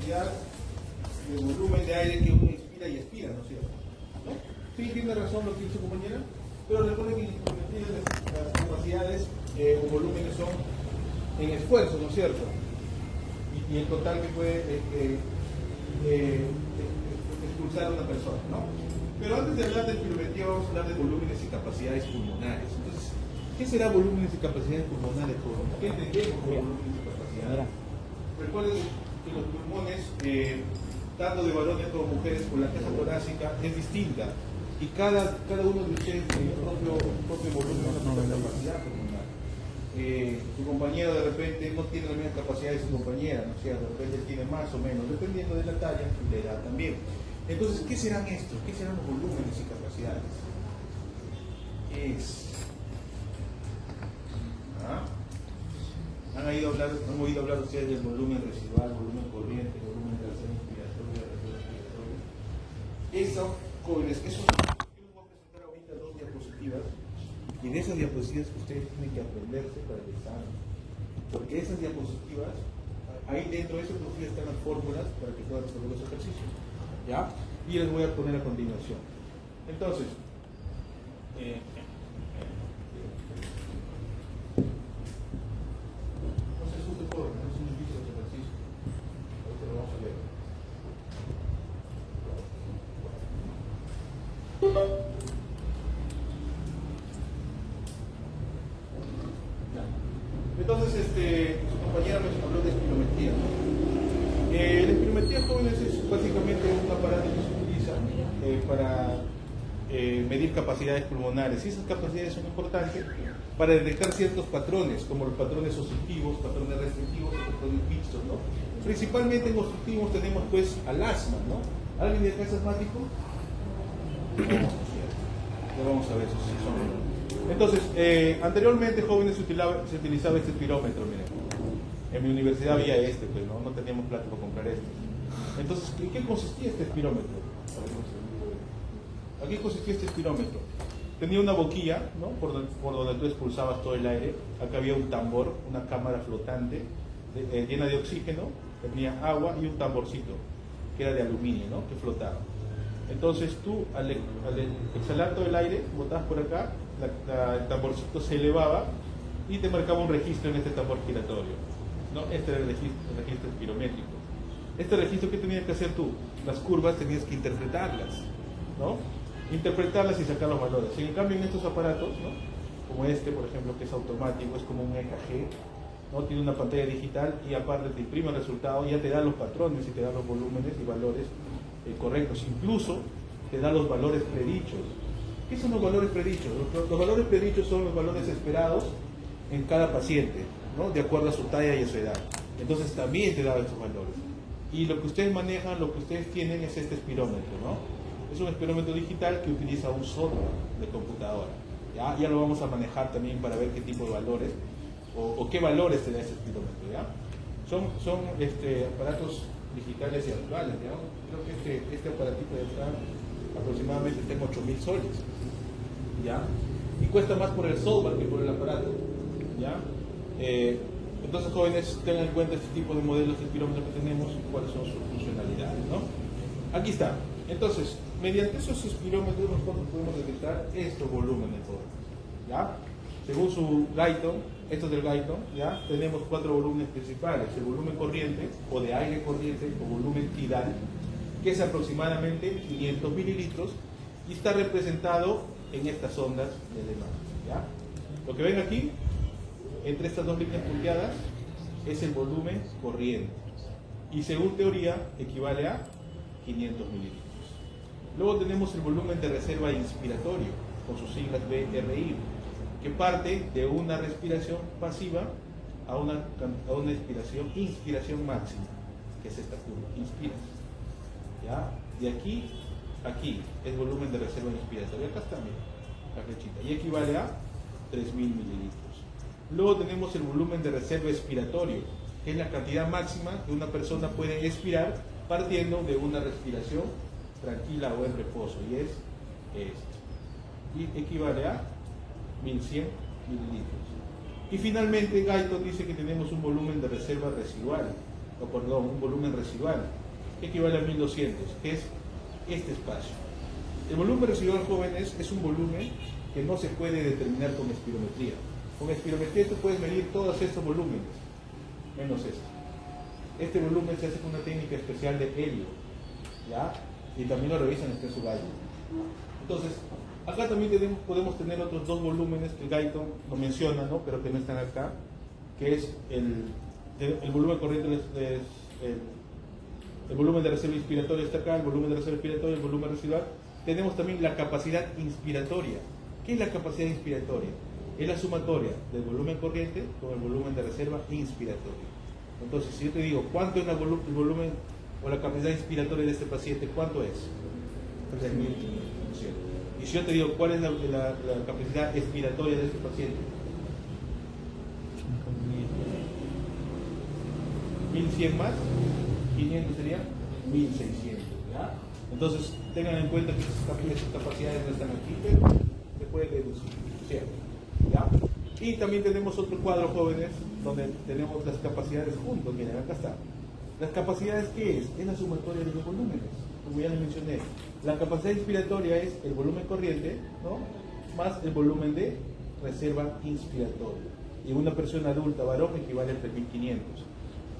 capacidad de volumen de aire que uno inspira y expira, ¿no es cierto? ¿No? Sí, tiene razón lo que dice su compañera, pero recuerden que las capacidades o volúmenes son en esfuerzo, ¿no es cierto? Y el total que puede expulsar a una persona, ¿no? Pero antes de hablar del pirometría vamos a hablar de volúmenes y capacidades pulmonares. Entonces, ¿qué será volúmenes y capacidades pulmonares? ¿Qué entendemos por volúmenes y capacidades? Recuerden que los pulmones, tanto de varones como mujeres, con la caja torácica es distinta y cada uno de ustedes tiene su propio volumen, su propia capacidad pulmonar. Su compañero de repente no tiene la misma capacidad de su compañera, ¿no? O sea, de repente tiene más o menos, dependiendo de la talla y de la edad también. Entonces, ¿qué serán estos? ¿Qué serán los volúmenes y capacidades? ¿Han oído hablar ustedes del volumen residual, volumen corriente, volumen de relación inspiratoria, relación expiratoria? Eso, jóvenes, eso yo les voy a presentar ahorita dos diapositivas y de esas diapositivas ustedes tienen que aprenderse para el examen. Porque esas diapositivas, ahí dentro de esas diapositivas están las fórmulas para que puedan resolver los ejercicios. ¿Ya? Y les voy a poner a continuación. Entonces, no se asuste por, no es un difícil ejercicio. Ahorita lo vamos a leer. Entonces, su compañera me habló de espirometría. La espirometría, jóvenes, es básicamente un aparato que se utiliza para medir capacidades pulmonares. Y esas capacidades son importantes para detectar ciertos patrones, como los patrones obstructivos, patrones restrictivos o patrones mixtos, ¿no? Principalmente en obstructivos tenemos pues al asma, ¿no? ¿Alguien de acá es asmático? Ya vamos a ver eso, sí son. Entonces, anteriormente, jóvenes, se utilizaba este espirómetro, miren. En mi universidad había pues no teníamos plata para comprar este. Entonces, ¿en qué consistía este espirómetro? ¿A qué consistía este espirómetro? Tenía una boquilla, ¿no? por donde tú expulsabas todo el aire. Acá había un tambor, una cámara flotante llena de oxígeno, tenía agua y un tamborcito que era de aluminio, ¿no? Que flotaba. Entonces tú, al exhalar todo el aire, botabas por acá, el tamborcito se elevaba y te marcaba un registro en este tambor giratorio, ¿no? Este era el registro espirométrico. Este registro, ¿qué tenías que hacer tú? Las curvas tenías que interpretarlas, ¿no? Interpretarlas y sacar los valores. En cambio, en estos aparatos, ¿no? Como este, por ejemplo, que es automático, es como un EKG, ¿no? Tiene una pantalla digital y aparte te imprime el resultado, ya te da los patrones y te da los volúmenes y valores correctos. Incluso te da los valores predichos. ¿Qué son los valores predichos? Los valores predichos son los valores esperados en cada paciente, ¿no? De acuerdo a su talla y a su edad. Entonces también te da esos valores. Y lo que ustedes manejan, lo que ustedes tienen es este espirómetro, ¿no? Es un espirómetro digital que utiliza un software de computadora. Ya lo vamos a manejar también para ver qué tipo de valores o qué valores te da ese espirómetro, ¿ya? Son aparatos digitales y actuales, ¿ya? Creo que este aparatito ya está aproximadamente en 8.000 soles, ¿ya? Y cuesta más por el software que por el aparato, ¿ya? Entonces, jóvenes, tengan en cuenta este tipo de modelos de espirómetro que tenemos y cuáles son sus funcionalidades, ¿no? Aquí está. Entonces, mediante esos espirómetros nosotros podemos detectar estos volúmenes, ¿ya? Según su Guyton, esto es del Guyton, ¿ya? Tenemos 4 volúmenes principales: el volumen corriente o de aire corriente o volumen tidal, que es aproximadamente 500 mililitros y está representado en estas ondas de Lehmann, ¿ya? Lo que ven aquí, entre estas dos líneas punteadas, es el volumen corriente y según teoría equivale a 500 mililitros. Luego tenemos el volumen de reserva inspiratorio, con sus siglas BRI, que parte de una respiración pasiva a una inspiración máxima, que es esta curva. Inspiras, ¿ya? De aquí a aquí es volumen de reserva inspiratoria. Acá está, mira, la flechita, y equivale a 3.000 mililitros. Luego tenemos el volumen de reserva expiratorio, que es la cantidad máxima que una persona puede expirar partiendo de una respiración tranquila o en reposo, y es esto, y equivale a 1.100 mililitros. Y finalmente Guyton dice que tenemos un volumen de reserva residual, un volumen residual, que equivale a 1200, que es este espacio. El volumen residual, jóvenes, es un volumen que no se puede determinar con espirometría. Con espirometría tú puedes medir todos estos volúmenes, menos este. Este volumen se hace con una técnica especial de helio, ¿ya? Y también lo revisan en su gallo. Entonces, acá también podemos tener otros dos volúmenes que Guyton lo menciona, ¿no? Pero que no están acá, que es el volumen corriente, el volumen de reserva inspiratoria está acá, el volumen de reserva inspiratoria, el volumen residual. Tenemos también la capacidad inspiratoria. ¿Qué es la capacidad inspiratoria? Es la sumatoria del volumen corriente con el volumen de reserva inspiratoria. Entonces, si yo te digo, ¿cuánto es el volumen o la capacidad inspiratoria de este paciente? ¿Cuánto es? 3.500. Y si yo te digo, ¿cuál es la capacidad expiratoria de este paciente? 1.100 más, 500 sería 1.600. ¿Ya? Entonces, tengan en cuenta que esas capacidades no están aquí, pero se puede deducir, ¿cierto? ¿Ya? Y también tenemos otro cuadro, jóvenes, donde tenemos las capacidades juntos. Miren, acá está. ¿Las capacidades qué es? Es la sumatoria de los volúmenes, como ya les mencioné. La capacidad inspiratoria es el volumen corriente, ¿no?, más el volumen de reserva inspiratoria. Y una persona adulta, varón, equivale a 3.500.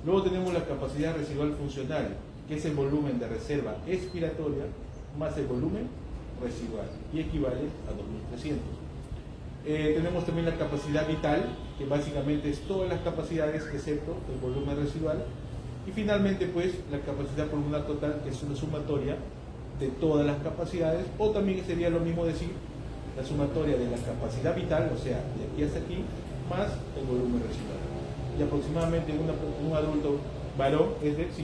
Luego tenemos la capacidad residual funcional, que es el volumen de reserva expiratoria más el volumen residual, y equivale a 2.300. Tenemos también la capacidad vital, que básicamente es todas las capacidades excepto el volumen residual. Y finalmente, pues, la capacidad pulmonar total, que es una sumatoria de todas las capacidades, o también sería lo mismo decir la sumatoria de la capacidad vital, o sea, de aquí hasta aquí, más el volumen residual. Y aproximadamente un adulto varón es de 5.800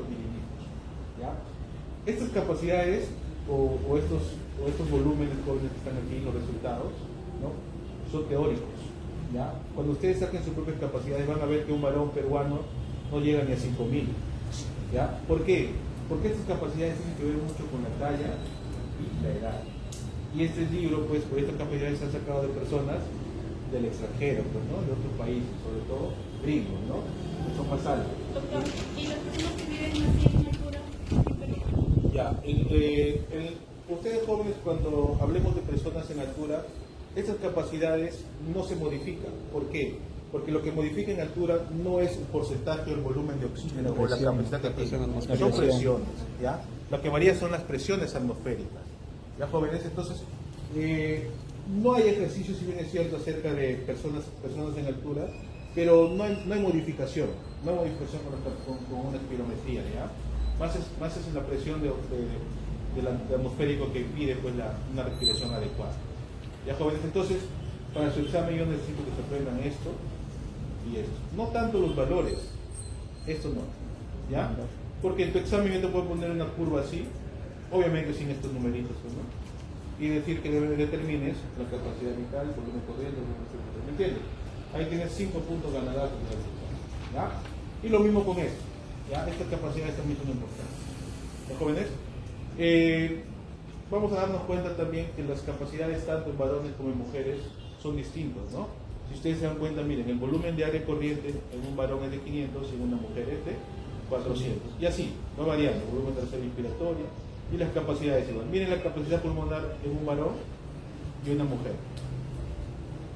mililitros. ¿Ya? Estas capacidades o estos volúmenes jóvenes que están aquí, los resultados, ¿no?, son teóricos. ¿Ya? Cuando ustedes saquen sus propias capacidades van a ver que un varón peruano no llega ni a 5.000. ¿Ya? ¿Por qué? Porque estas capacidades tienen que ver mucho con la talla y la edad. Y este libro, pues, por estas capacidades se han sacado de personas del extranjero, pues, ¿no?, de otros países, sobre todo gringos, ¿no?, que son más altos. Doctor, ¿y las personas que viven así en altura? Ya, ustedes jóvenes, cuando hablemos de personas en altura, estas capacidades no se modifican. ¿Por qué? Porque lo que modifica en altura no es el porcentaje o el volumen de oxígeno o la capacidad que tiene, son presiones, ¿ya? Lo que varía son las presiones atmosféricas, ¿ya, jóvenes? Entonces, no hay ejercicio, si bien es cierto, acerca de personas en altura, pero no hay modificación, con una espirometría, ¿ya? Más es la presión de atmosférico que impide, pues, una respiración adecuada. ¿Ya, jóvenes? Entonces, para su examen yo necesito que se aprendan esto y esto. No tanto los valores, esto no, ¿ya? Porque en tu examen yo te puedo poner una curva así, obviamente sin estos numeritos, ¿no?, y decir que determines la capacidad vital, volumen corriente, ¿me entiendes? Ahí tienes 5 puntos ganadores, ¿ya? Y lo mismo con esto, ¿ya? Estas capacidades también son importantes. ¿Ya, jóvenes? Vamos a darnos cuenta también que las capacidades tanto en varones como en mujeres son distintas, ¿no? Si ustedes se dan cuenta, miren, el volumen de aire corriente en un varón es de 500 y en una mujer es de 400. Y así, va variando, el volumen de reserva inspiratoria y las capacidades igual. Miren la capacidad pulmonar en un varón y una mujer.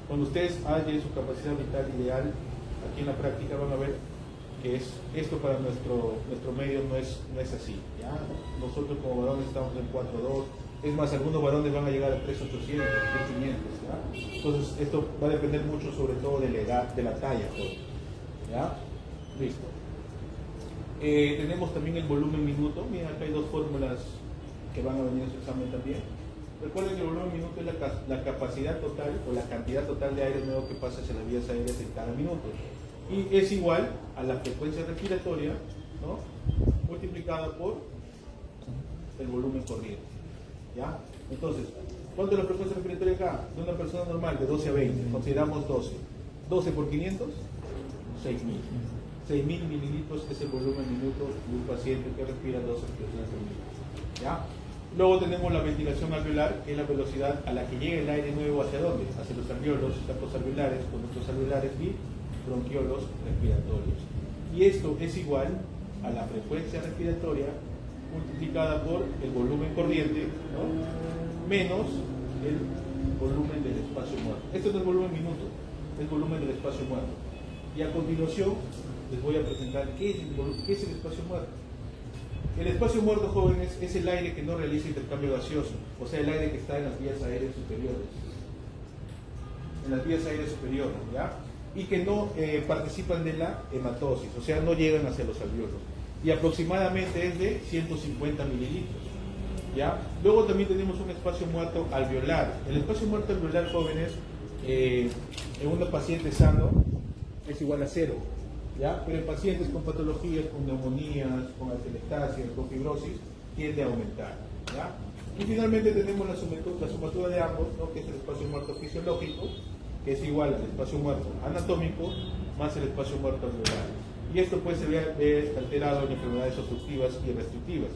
Cuando ustedes hallen su capacidad vital ideal, aquí en la práctica van a ver que esto para nuestro medio no es así, ¿ya? Nosotros como varones estamos en 4.2, es más, algunos varones van a llegar a 3.800, 3.500, ¿ya? Entonces esto va a depender mucho sobre todo de la edad, de la talla, ¿ya? Listo. Tenemos también el volumen minuto. Miren, acá hay dos fórmulas que van a venir en su examen también. Recuerden que el volumen minuto es la capacidad total o la cantidad total de aire nuevo que pasa hacia las vías aéreas en cada minuto. Y es igual a la frecuencia respiratoria, ¿no?, multiplicada por el volumen corriente. ¿Ya? Entonces, ¿cuánto es la frecuencia respiratoria acá? De una persona normal, de 12 a 20. Consideramos 12. 12 por 500, 6.000. 6.000 mililitros es el volumen minuto de un paciente que respira 12 respiraciones por minuto. ¿Ya? Luego tenemos la ventilación alveolar, que es la velocidad a la que llega el aire nuevo ¿hacia dónde? Hacia los alveolos, sacos alveolares, conductos alveolares y bronquiolos respiratorios. Y esto es igual a la frecuencia respiratoria multiplicada por el volumen corriente, ¿no? Menos el volumen del espacio muerto. Esto no es volumen minuto, es volumen del espacio muerto. Y a continuación les voy a presentar qué es el espacio muerto. El espacio muerto, jóvenes, es el aire que no realiza intercambio gaseoso, o sea, el aire que está en las vías aéreas superiores. En las vías aéreas superiores, ¿ya? Y que no participan de la hematosis, o sea, no llegan hacia los alveolos. Y aproximadamente es de 150 mililitros, ¿ya? Luego también tenemos un espacio muerto alveolar. El espacio muerto alveolar, jóvenes, en un paciente sano es igual a 0, ¿ya? Pero en pacientes con patologías, con neumonías, con atelectasias, con fibrosis, tiende a aumentar, ¿ya? Y finalmente tenemos la sumatoria de ambos, ¿no? Que es el espacio muerto fisiológico, que es igual al espacio muerto anatómico más el espacio muerto alveolar. Y esto puede ser alterado en enfermedades obstructivas y restrictivas,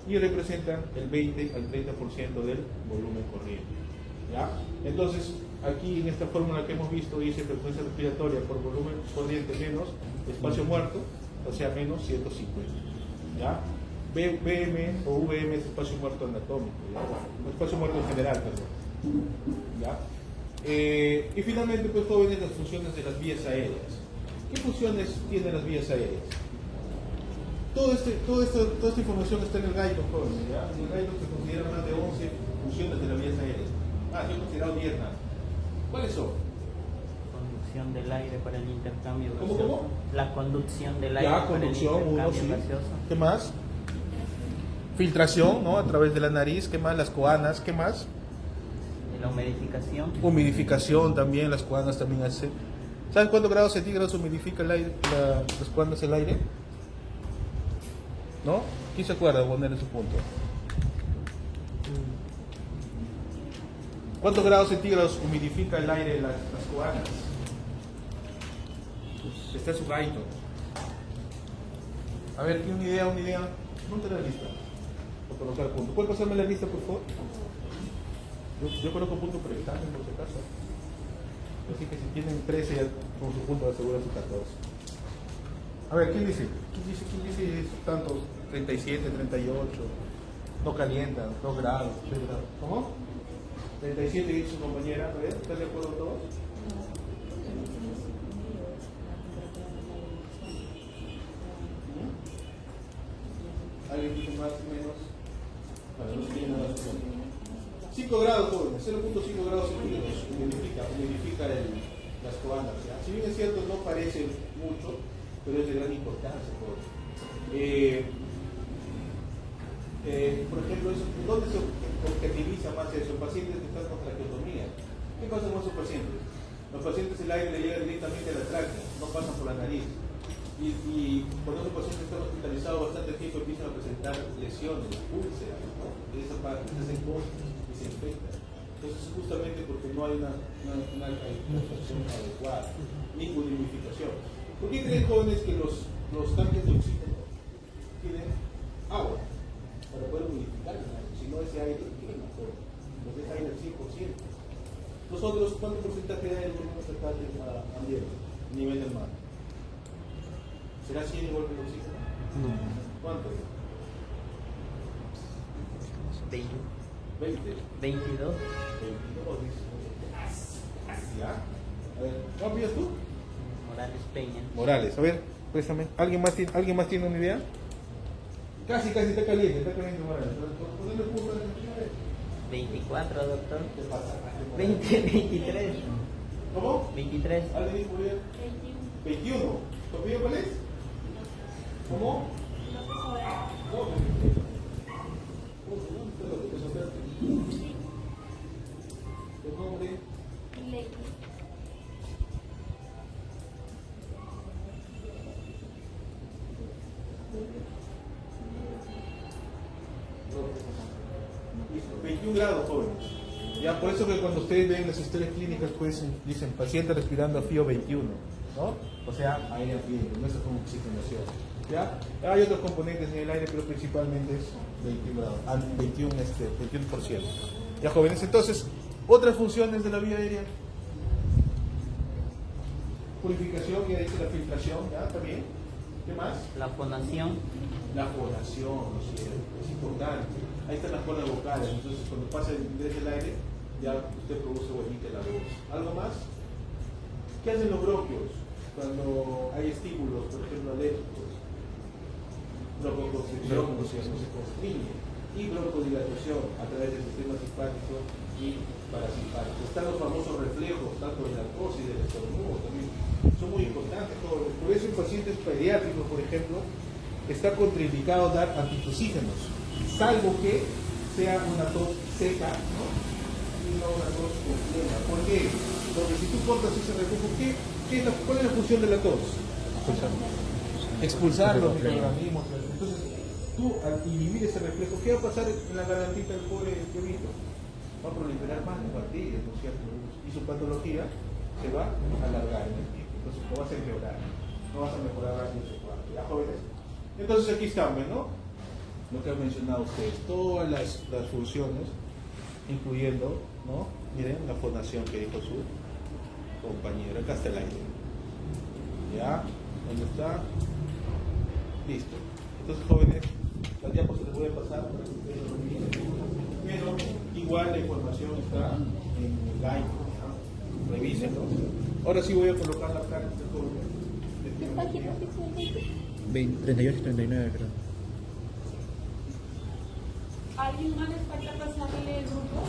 y representan el 20 al 30% del volumen corriente, ¿ya? Entonces, aquí en esta fórmula que hemos visto dice frecuencia respiratoria por volumen corriente menos espacio muerto, o sea, menos 150, ¿ya? BM o VM es espacio muerto anatómico, ¿ya? Espacio muerto en general, perdón, ¿ya? Y finalmente, pues, jóvenes, las funciones de las vías aéreas. ¿Qué funciones tienen las vías aéreas? Toda esta información está en el guidebook, jóvenes, ¿ya? En el guidebook se consideran más de 11 funciones de las vías aéreas. Yo he considerado 10 más. ¿Cuáles son? Conducción del aire para el intercambio ¿Cómo, gaseoso. cómo? La conducción del aire Ya, para conducción, el uno, intercambio sí. gaseoso. ¿Qué más? Filtración, ¿no? A través de la nariz. ¿Qué más? Las coanas. ¿Qué más? La humidificación. Humidificación también, las coanas también hacen. ¿Saben cuántos grados centígrados humidifica el aire, las coanas el aire? ¿No? ¿Quién se acuerda de poner ese punto? ¿Cuántos grados centígrados humidifica el aire las coanas? Está en su guidebook. A ver, ¿tiene una idea? Monte la lista. Para colocar punto. ¿Puede pasarme la lista, por favor? Yo coloco punto por examen, por si acaso. Así que si tienen 13 ya con su punto asegura su 14. A ver, ¿quién dice? ¿Quién dice tantos? 37, 38. No calientan, 2 grados, 3 grados. ¿Cómo? 37 dice su compañera. A ver, ¿están de acuerdo todos? ¿Alguien dice más o menos? Para no tiene nada de 5 grados, jóvenes, 0.5 grados centígrados humidifica las coanas, ¿ya? Si bien es cierto, no parece mucho, pero es de gran importancia, jóvenes. Por ejemplo, ¿dónde se objetiviza más eso? En pacientes que están con traqueotomía. ¿Qué pasa con esos pacientes? Los pacientes el aire le llega directamente a la tráquea, no pasan por la nariz. Y cuando esos pacientes están hospitalizados bastante tiempo empiezan a presentar lesiones, úlceras, ¿no? De esa parte, se hacen cosas y se infectan. Entonces, justamente porque no hay una calificación adecuada, ni humidificación. ¿Por qué creen, jóvenes, que los tanques de oxígeno tienen agua para poder humidificar el aire? Si no, ese aire quema, los deja aire al 100%. Nosotros, ¿cuánto porcentaje de aire tenemos acá ambiente, a nivel del mar? ¿Será 100 igual que el oxígeno? No. ¿Cuánto? 20. 20. 22. 22. ¿Ya? A ver, ¿cómo piensas tú? Morales Peña. Morales, a ver, préstame. ¿Alguien más tiene una idea? Casi, está caliente Morales. ¿Ponle punto de atención? 24, doctor. ¿Qué pasa? 23. ¿Cómo? 23. ¿Alguien dijo bien? 21. 21. ¿Tu apellido cuál es? ¿Cómo? López Obrador. No, ¿tu nombre? Ley. Listo, 21 grados, jóvenes. Ya, por eso que cuando ustedes ven las historias clínicas, pues dicen paciente respirando a FIO 21, ¿no? O sea, aire ambiente, no es con oxigenación. ¿Ya? Hay otros componentes en el aire, pero principalmente es 21 grados, 21%. Ya, jóvenes, entonces, otras funciones de la vía aérea. Purificación, ya dice la filtración, ¿ya? También. ¿Qué más? La fonación. La fonación, ¿no es cierto? Es importante. Ahí están las cuerdas vocales, entonces cuando pasa el interés del aire, ya usted produce o emite la voz. ¿Algo más? ¿Qué hacen los bronquios cuando hay estímulos, por ejemplo, alérgicos? Broncoconstricción, ¿no es cierto? Se constriñe. Y broncodilatación a través del sistema simpático y parasimpático. Están los famosos reflejos, tanto de la tos y del estornudo también. Son muy importantes, jóvenes. Por eso en pacientes pediátricos, por ejemplo, está contraindicado dar antitusígenos, salvo que sea una tos seca, ¿no? Y no una tos con flema. ¿Por qué? Porque si tú cortas ese reflejo, ¿cuál es la función de la tos? Expulsar los microorganismos. Entonces, tú al inhibir ese reflejo, ¿qué va a pasar en la gargantita del pobre bebito? Va a proliferar más las bacterias, ¿no es cierto? Y su patología se va a alargar en el tiempo. Entonces, lo vas a empeorar. No vas a mejorar rápido su cuarto. ¿Ya, jóvenes? Entonces, aquí estamos, ¿no? Lo que han mencionado ustedes. Todas las funciones, incluyendo, ¿no? Miren la fonación que dijo su compañero. Acá está el aire. ¿Ya? ¿Dónde está? Listo. Entonces, jóvenes, las diapos se les voy a pasar para que ustedes lo miren. Pero igual la información está en el like, ¿no? Revísenlo. Ahora sí voy a colocar la práctica, jóvenes. ¿Qué página es? 38 y 39, creo. ¿Alguien más les falta pasarle el grupo?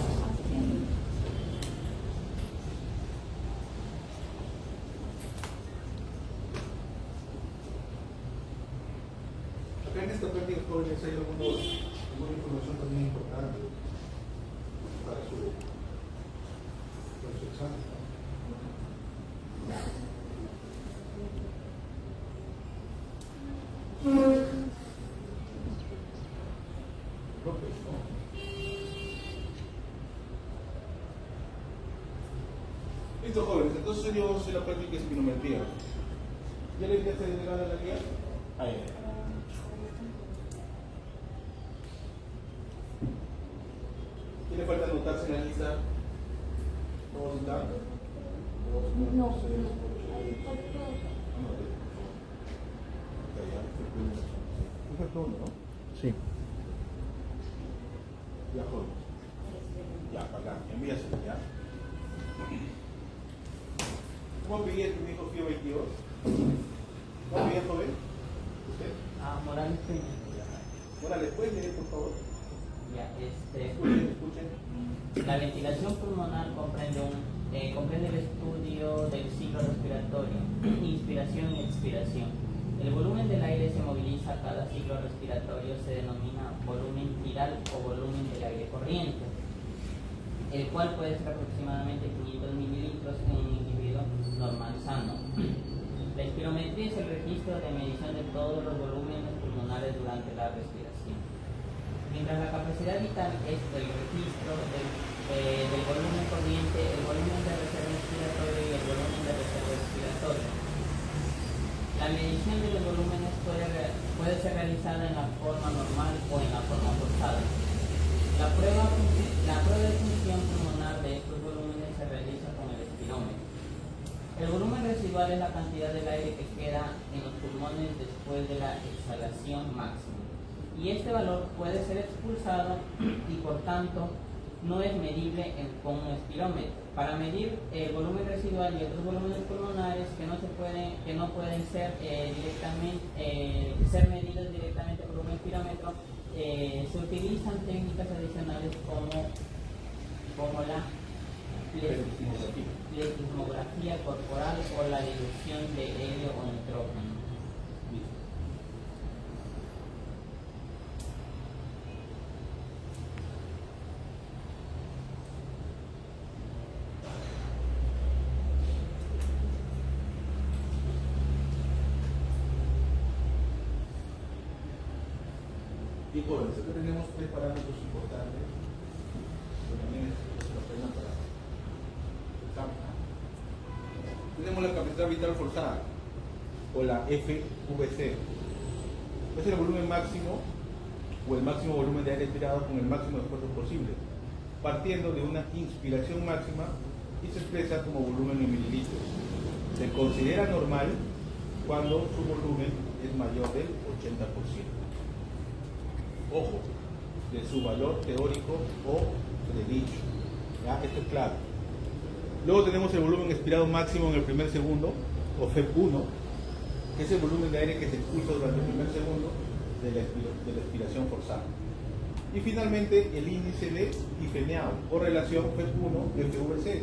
Acá en esta práctica, jóvenes, hay alguna información también importante para su examen. Listo, jóvenes, entonces yo vamos a hacer la práctica de espinometría. ¿Ya le enviaste de llegar a la guía? Ahí. ¿Qué le falta anotarse en la lista? ¿Cómo está? No. Es el turno, ¿no? Sí. Ya, joven. Ya, para acá. Envíaselo, ya. ¿Cómo pedía tu hijo Fío 22? ¿Cómo pedía, joven? ¿Usted? Morales Peña. Morales, ¿puedes leer, por favor? Ya, Escuchen. La ventilación pulmonar comprende el estudio del ciclo respiratorio, inspiración y expiración. El volumen del aire se moviliza a cada ciclo respiratorio, se denomina volumen viral o volumen del aire corriente, el cual puede ser aproximadamente 500 mililitros en un individuo normal sano. La espirometría es el registro de medición de todos los volúmenes pulmonares durante la respiración. Mientras la capacidad vital es el registro del volumen corriente, el volumen de reserva respiratoria y el volumen de reserva respiratoria. La medición de los volúmenes puede ser realizada en la forma normal o en la forma forzada. La prueba de función pulmonar de estos volúmenes se realiza con el espirómetro. El volumen residual es la cantidad del aire que queda en los pulmones después de la exhalación máxima. Y este valor puede ser expulsado y por tanto no es medible con un espirómetro. Para medir el volumen residual y otros volúmenes pulmonares que no pueden ser ser medidos directamente por un espirómetro, se utilizan técnicas adicionales como la plethysmografía corporal o la dilución de helio o nitrógeno. Y jóvenes, acá tenemos tres parámetros importantes que también se nos pena para el examen. Tenemos la capacidad vital forzada o la FVC. Es el volumen máximo o el máximo volumen de aire expirado con el máximo esfuerzo posible, partiendo de una inspiración máxima y se expresa como volumen en mililitros. Se considera normal cuando su volumen es mayor del 80%. Ojo, de su valor teórico o predicho. ¿Ya? Esto es claro. Luego tenemos el volumen expirado máximo en el primer segundo, o FEP1, que es el volumen de aire que se expulsa durante el primer segundo de la expiración forzada. Y finalmente el índice de difeneado o relación FEP1-FVC.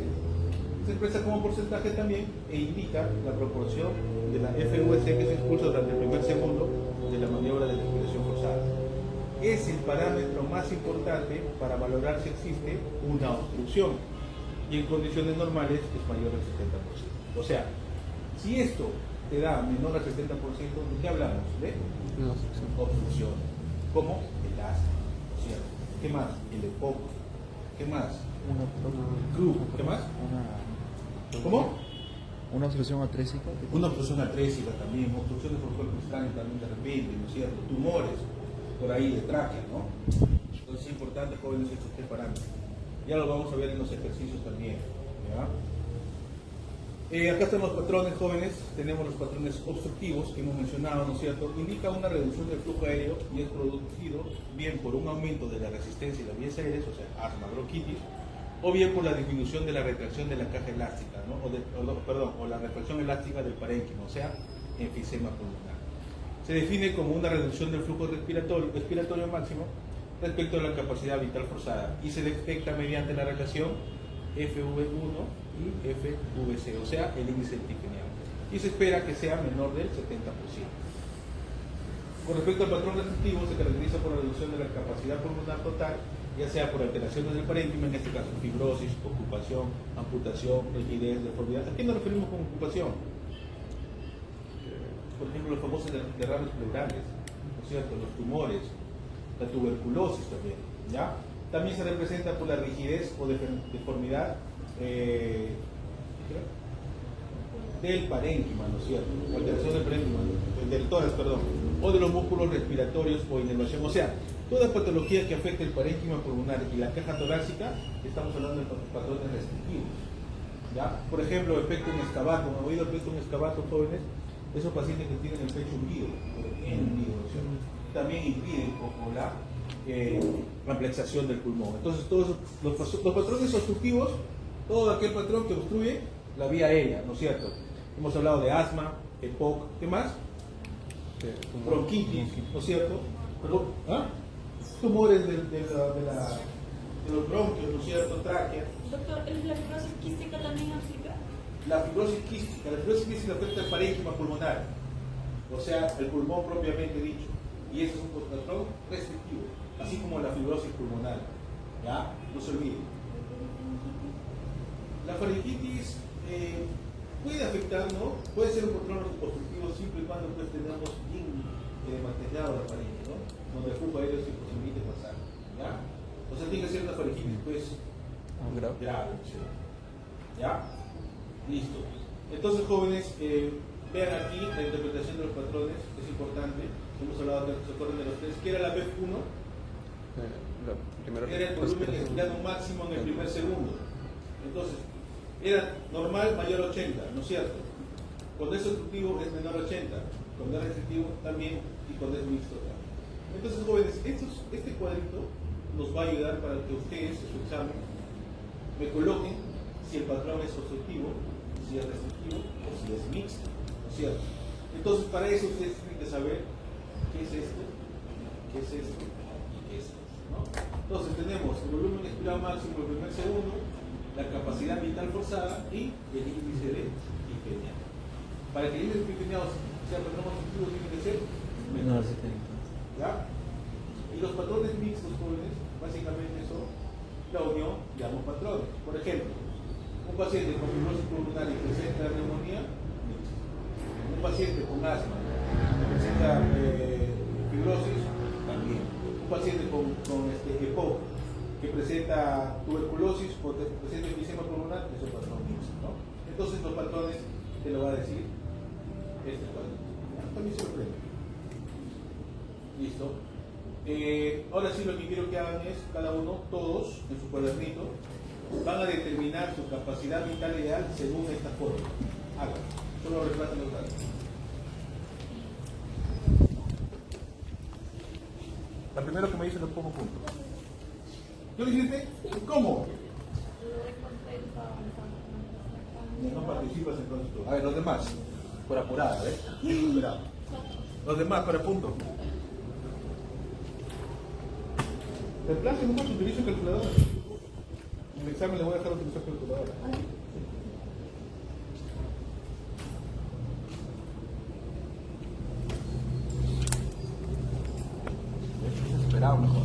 Se expresa como porcentaje también e indica la proporción de la FVC que se expulsa durante el primer segundo de la maniobra de la expiración forzada. Es el parámetro más importante para valorar si existe una obstrucción y en condiciones normales es mayor al 70%. O sea, si esto te da menor al 70%, ¿de qué hablamos? De obstrucción, como el asma, ¿cierto? ¿Qué más? El EPOC. ¿Qué más? CRU. ¿Qué más? ¿Cómo? Una obstrucción atrésica. Una obstrucción atrésica también, obstrucciones por cuerpo extraño también de repente, ¿no es cierto? Tumores por ahí de tráquea, ¿no? Entonces es importante, jóvenes, estos tres parámetros. Ya lo vamos a ver en los ejercicios también, ¿ya? Acá están los patrones, jóvenes. Tenemos los patrones obstructivos que hemos mencionado, ¿no es cierto? Indica una reducción del flujo aéreo y es producido bien por un aumento de la resistencia de las vías aéreas, o sea, asma, bronquitis, o bien por la disminución de la retracción de la caja elástica, ¿no? o la retracción elástica del parénquima, o sea, enfisema pulmonar. Se define como una reducción del flujo respiratorio máximo respecto a la capacidad vital forzada y se detecta mediante la relación FV1 y FVC, o sea, el índice difeneado, y se espera que sea menor del 70%. Con respecto al patrón restrictivo, se caracteriza por la reducción de la capacidad pulmonar total, ya sea por alteraciones del parénquima, en este caso fibrosis, ocupación, amputación, rigidez, deformidad. ¿A qué nos referimos con ocupación? Por ejemplo, los famosos derrames pleurales, ¿no es cierto? Los tumores, la tuberculosis también, ¿ya? También se representa por la rigidez o deformidad del parénquima, ¿no es cierto? Alteración del parénquima, del tórax, perdón, o de los músculos respiratorios o inervación. O sea, toda patología que afecte el parénquima pulmonar y la caja torácica, estamos hablando de patrones restrictivos, ¿ya? Por ejemplo, efecto en escabato. ¿Han oído efecto en escabato, jóvenes? Esos pacientes que tienen el pecho hundido, también impiden como la ampliación del pulmón. Entonces, todos los patrones obstructivos, todo aquel patrón que obstruye la vía aérea, ¿no es cierto? Hemos hablado de asma, EPOC, ¿qué más? Bronquitis, ¿no es cierto? ¿Ah? Tumores de los bronquios, ¿no es cierto? Tráquea. Doctor, ¿la fibrosis quística también aplica? La fibrosis quística afecta el parénquima pulmonar, o sea, el pulmón propiamente dicho, y ese es un patrón restrictivo, así como la fibrosis pulmonar, ¿ya? No se olviden. La faringitis puede afectar, ¿no? Puede ser un patrón obstructivo siempre y cuando pues tengamos bien mantenado la faringe, ¿no? Donde el flujo aéreo se posibilite pasar, ¿ya? O sea, tiene que ser una faringitis pues grave, ¿ya? Listo. Entonces, jóvenes, vean aquí la interpretación de los patrones, es importante. Hemos hablado de los patrones de los tres. ¿Qué era la BEF1? Era el volumen expirado máximo en el primer segundo. Entonces, era normal mayor a 80, ¿no es cierto? Cuando es obstructivo es menor a 80, cuando es restrictivo también, y cuando es mixto también. Entonces, jóvenes, este cuadrito nos va a ayudar para que ustedes, en su examen, me coloquen si el patrón es obstructivo, si es restrictivo o si es mixto, ¿no es cierto? Entonces, para eso ustedes tienen que saber qué es esto, qué es esto y qué es esto, ¿no? Entonces, tenemos el volumen expirado máximo el primer segundo, la capacidad vital forzada y el índice de difeneado. Para que el índice de difeneado sea patrón obstructivo, tiene que ser menor a 70. ¿Ya? Y los patrones mixtos, jóvenes, básicamente son la unión de ambos patrones. Por ejemplo, un paciente con fibrosis pulmonar y presenta neumonía, mixto. Un paciente con asma que presenta fibrosis, también. Un paciente con EPOC que presenta tuberculosis o presenta enfisema pulmonar, es el patrón mixto, ¿no? Entonces los patrones te lo va a decir este cuadro. También se lo prende. Listo. Ahora sí, lo que quiero que hagan es, cada uno, todos, en su cuadernito, van a determinar su capacidad vital ideal según esta fórmula. Háganlo. Solo reemplazan los datos. La primera que me dice le pongo punto. ¿Yo le hiciste? ¿Cómo? No participas entonces tú. A ver, los demás. Por apurada, ¿ves? Apurado. Los demás, para punto. Reemplace nomás, utilizo calculadora. En el examen le voy a dejar utilizar calculadora. Esperado mejor.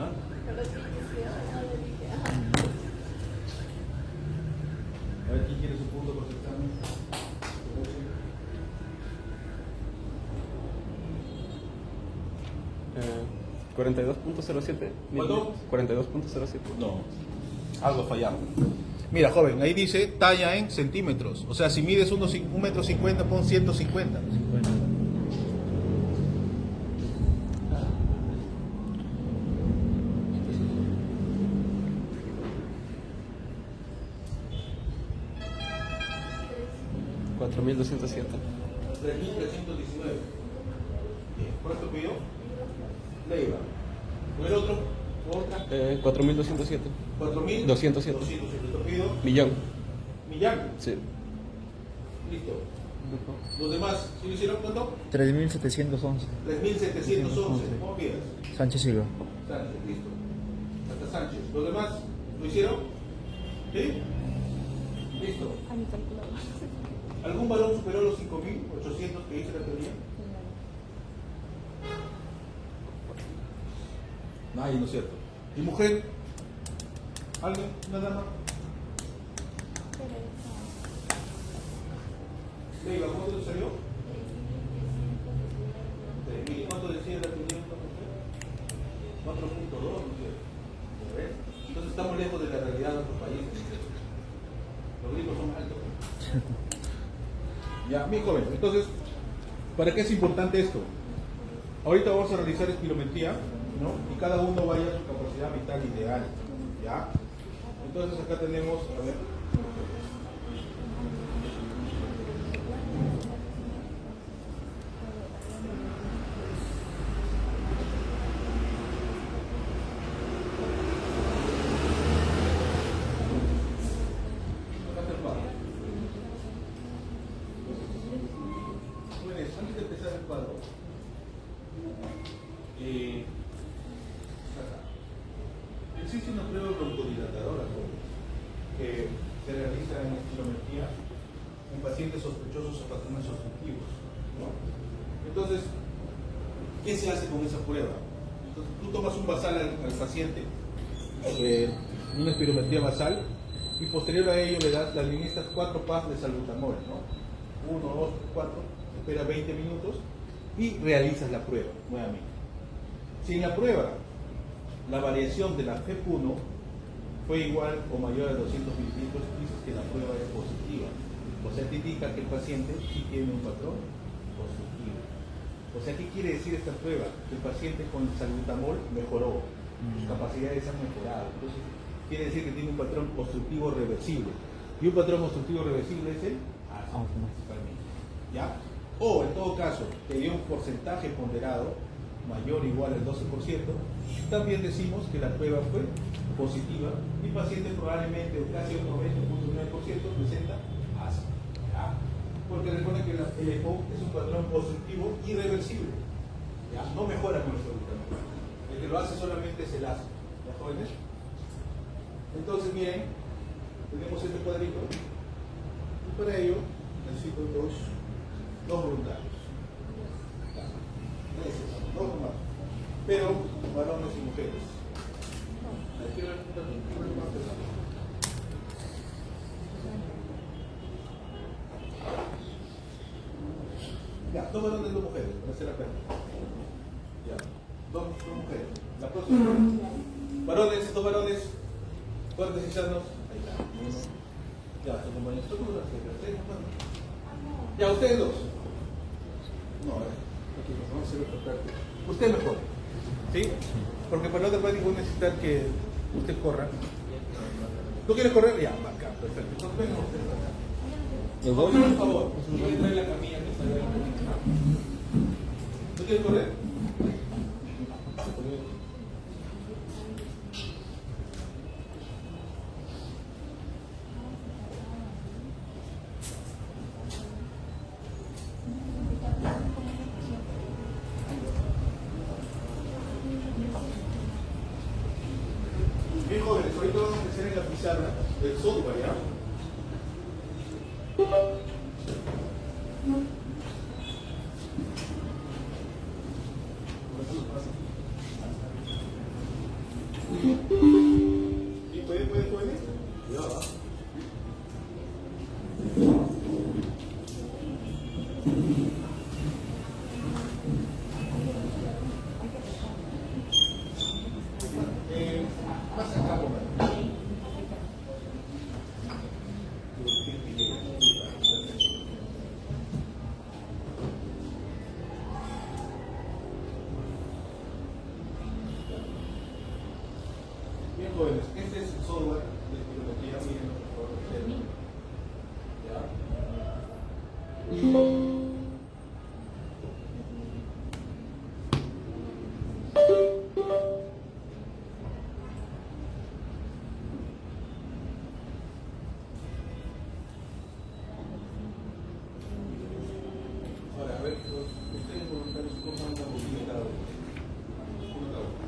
¿Ah? A ver, ¿quién quiere su punto por su examen? 42.07. ¿Cuánto? 42.07. No, algo fallado. Mira, joven, ahí dice talla en centímetros. O sea, si mides 1,50 m, pon 150. $4,207. 3.319. Bien, ¿cuánto pidió? Leiva. ¿El otro? ¿Otra? 4.207. 4.207. 207. ¿Lo pido? Millón. Millán. Sí. Listo. ¿Los demás? ¿Sí lo hicieron cuánto? 3.711. 3.711. ¿Cómo pidas? Sánchez Silva. Sánchez, listo. Hasta Sánchez. ¿Los demás? ¿Lo hicieron? ¿Sí? Listo. A mi calculadora. ¿Algún valor superó los 5.800 que dice la teoría? Nadie, ¿no es cierto? ¿Y mujer? ¿Alguien? ¿Una dama? Leiva, ¿cuánto le salió? 3.000. ¿Cuánto decía la teoría? 4.2, ¿no es cierto? ¿Ves? Entonces estamos lejos de la realidad de nuestro país. Los gringos son altos. Ya, mi joven, entonces, ¿para qué es importante esto? Ahorita vamos a realizar espirometría, ¿no? Y cada uno vaya a su capacidad vital ideal, ¿ya? Entonces acá tenemos, a ver. Acá está el cuadro. Jóvenes, antes de empezar el cuadro, acá. Existe una prueba broncodilatadora que se realiza en espirometría en pacientes sospechosos o patrones obstructivos, ¿no? Entonces, ¿qué se hace con esa prueba? Entonces, tú tomas un basal al paciente, una espirometría basal, y posterior a ello le administras 4 pas de salbutamol, ¿no? 1, 2, 4, espera 20 minutos y realizas la prueba nuevamente. Si en la prueba la variación de la FEP1 fue igual o mayor a 200 mililitros, dices que la prueba es positiva. O sea, te indica que el paciente sí tiene un patrón positivo. O sea, ¿qué quiere decir esta prueba? Que el paciente con el salbutamol mejoró, sus capacidades han mejorado. Entonces, quiere decir que tiene un patrón obstructivo reversible. Y un patrón obstructivo reversible es el asma, principalmente. ¿Ya? O, en todo caso, que dio un porcentaje ponderado mayor o igual al 12%, también decimos que la prueba fue positiva y el paciente probablemente, o casi un 90.9% presenta asma. ¿Ya? Porque recuerden que el EPO es un patrón obstructivo irreversible. ¿Ya? No mejora con el salbutamol. El que lo hace solamente es el asma. ¿Ya, jóvenes? Entonces, miren, tenemos este cuadrito y para ello necesito dos voluntarios. Necesitamos dos más, pero varones y mujeres. Ya, dos varones y dos mujeres, para hacer la práctica. Ya, dos mujeres. La próxima. Varones, dos varones. Fuertes y sanos. Ahí está. Ya, sus compañeros. Ya, ustedes dos. No, aquí vamos a hacer otra práctica. Usted mejor. ¿Sí? Porque para la otra práctica voy a necesitar que usted corra. ¿Tú quieres correr? Ya, acá, perfecto. Entonces venga usted para acá. ¿Los dos? Por favor, voy a traer la camilla que está ahí. ¿No quieres correr? Bien jóvenes, ahorita vamos a empezar en la pizarra del software, ¿ya? ¿Sí? ¿Puede, jóvenes? Cuidado, ¿ah? Más acá, por favor. Bien jóvenes, este es el software de filología, miren por favor ustedes. Ahora, a ver, ustedes voluntarios cojan una botella cada uno. Uno cada uno.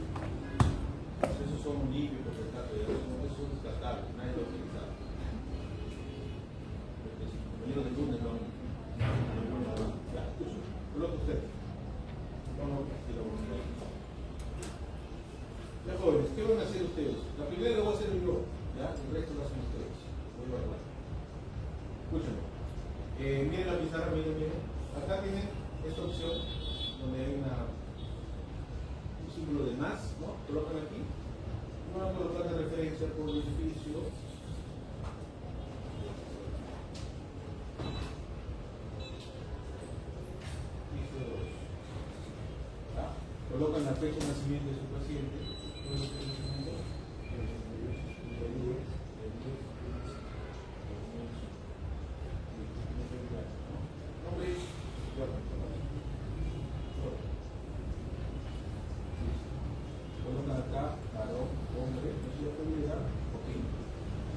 Esos son limpios, esos son descartables, nadie lo ha utilizado. Los compañeros de lunes no. Ya, coloca usted. Vamos a hacer la voluntad. Ya jóvenes, ¿qué van a hacer ustedes? La primera lo voy a hacer yo, ¿ya? El resto lo hacen ustedes. Voy a hablar. Escúchenme. Miren la pizarra, miren. Acá tienen esta opción donde hay un símbolo de más, ¿no? Colocan aquí. Van a colocar de referencia por el edificio. Piso 2. ¿Ya? Colocan la fecha de nacimiento de su paciente. Colocan acá, varón, hombre, no sé la probabilidad, ok.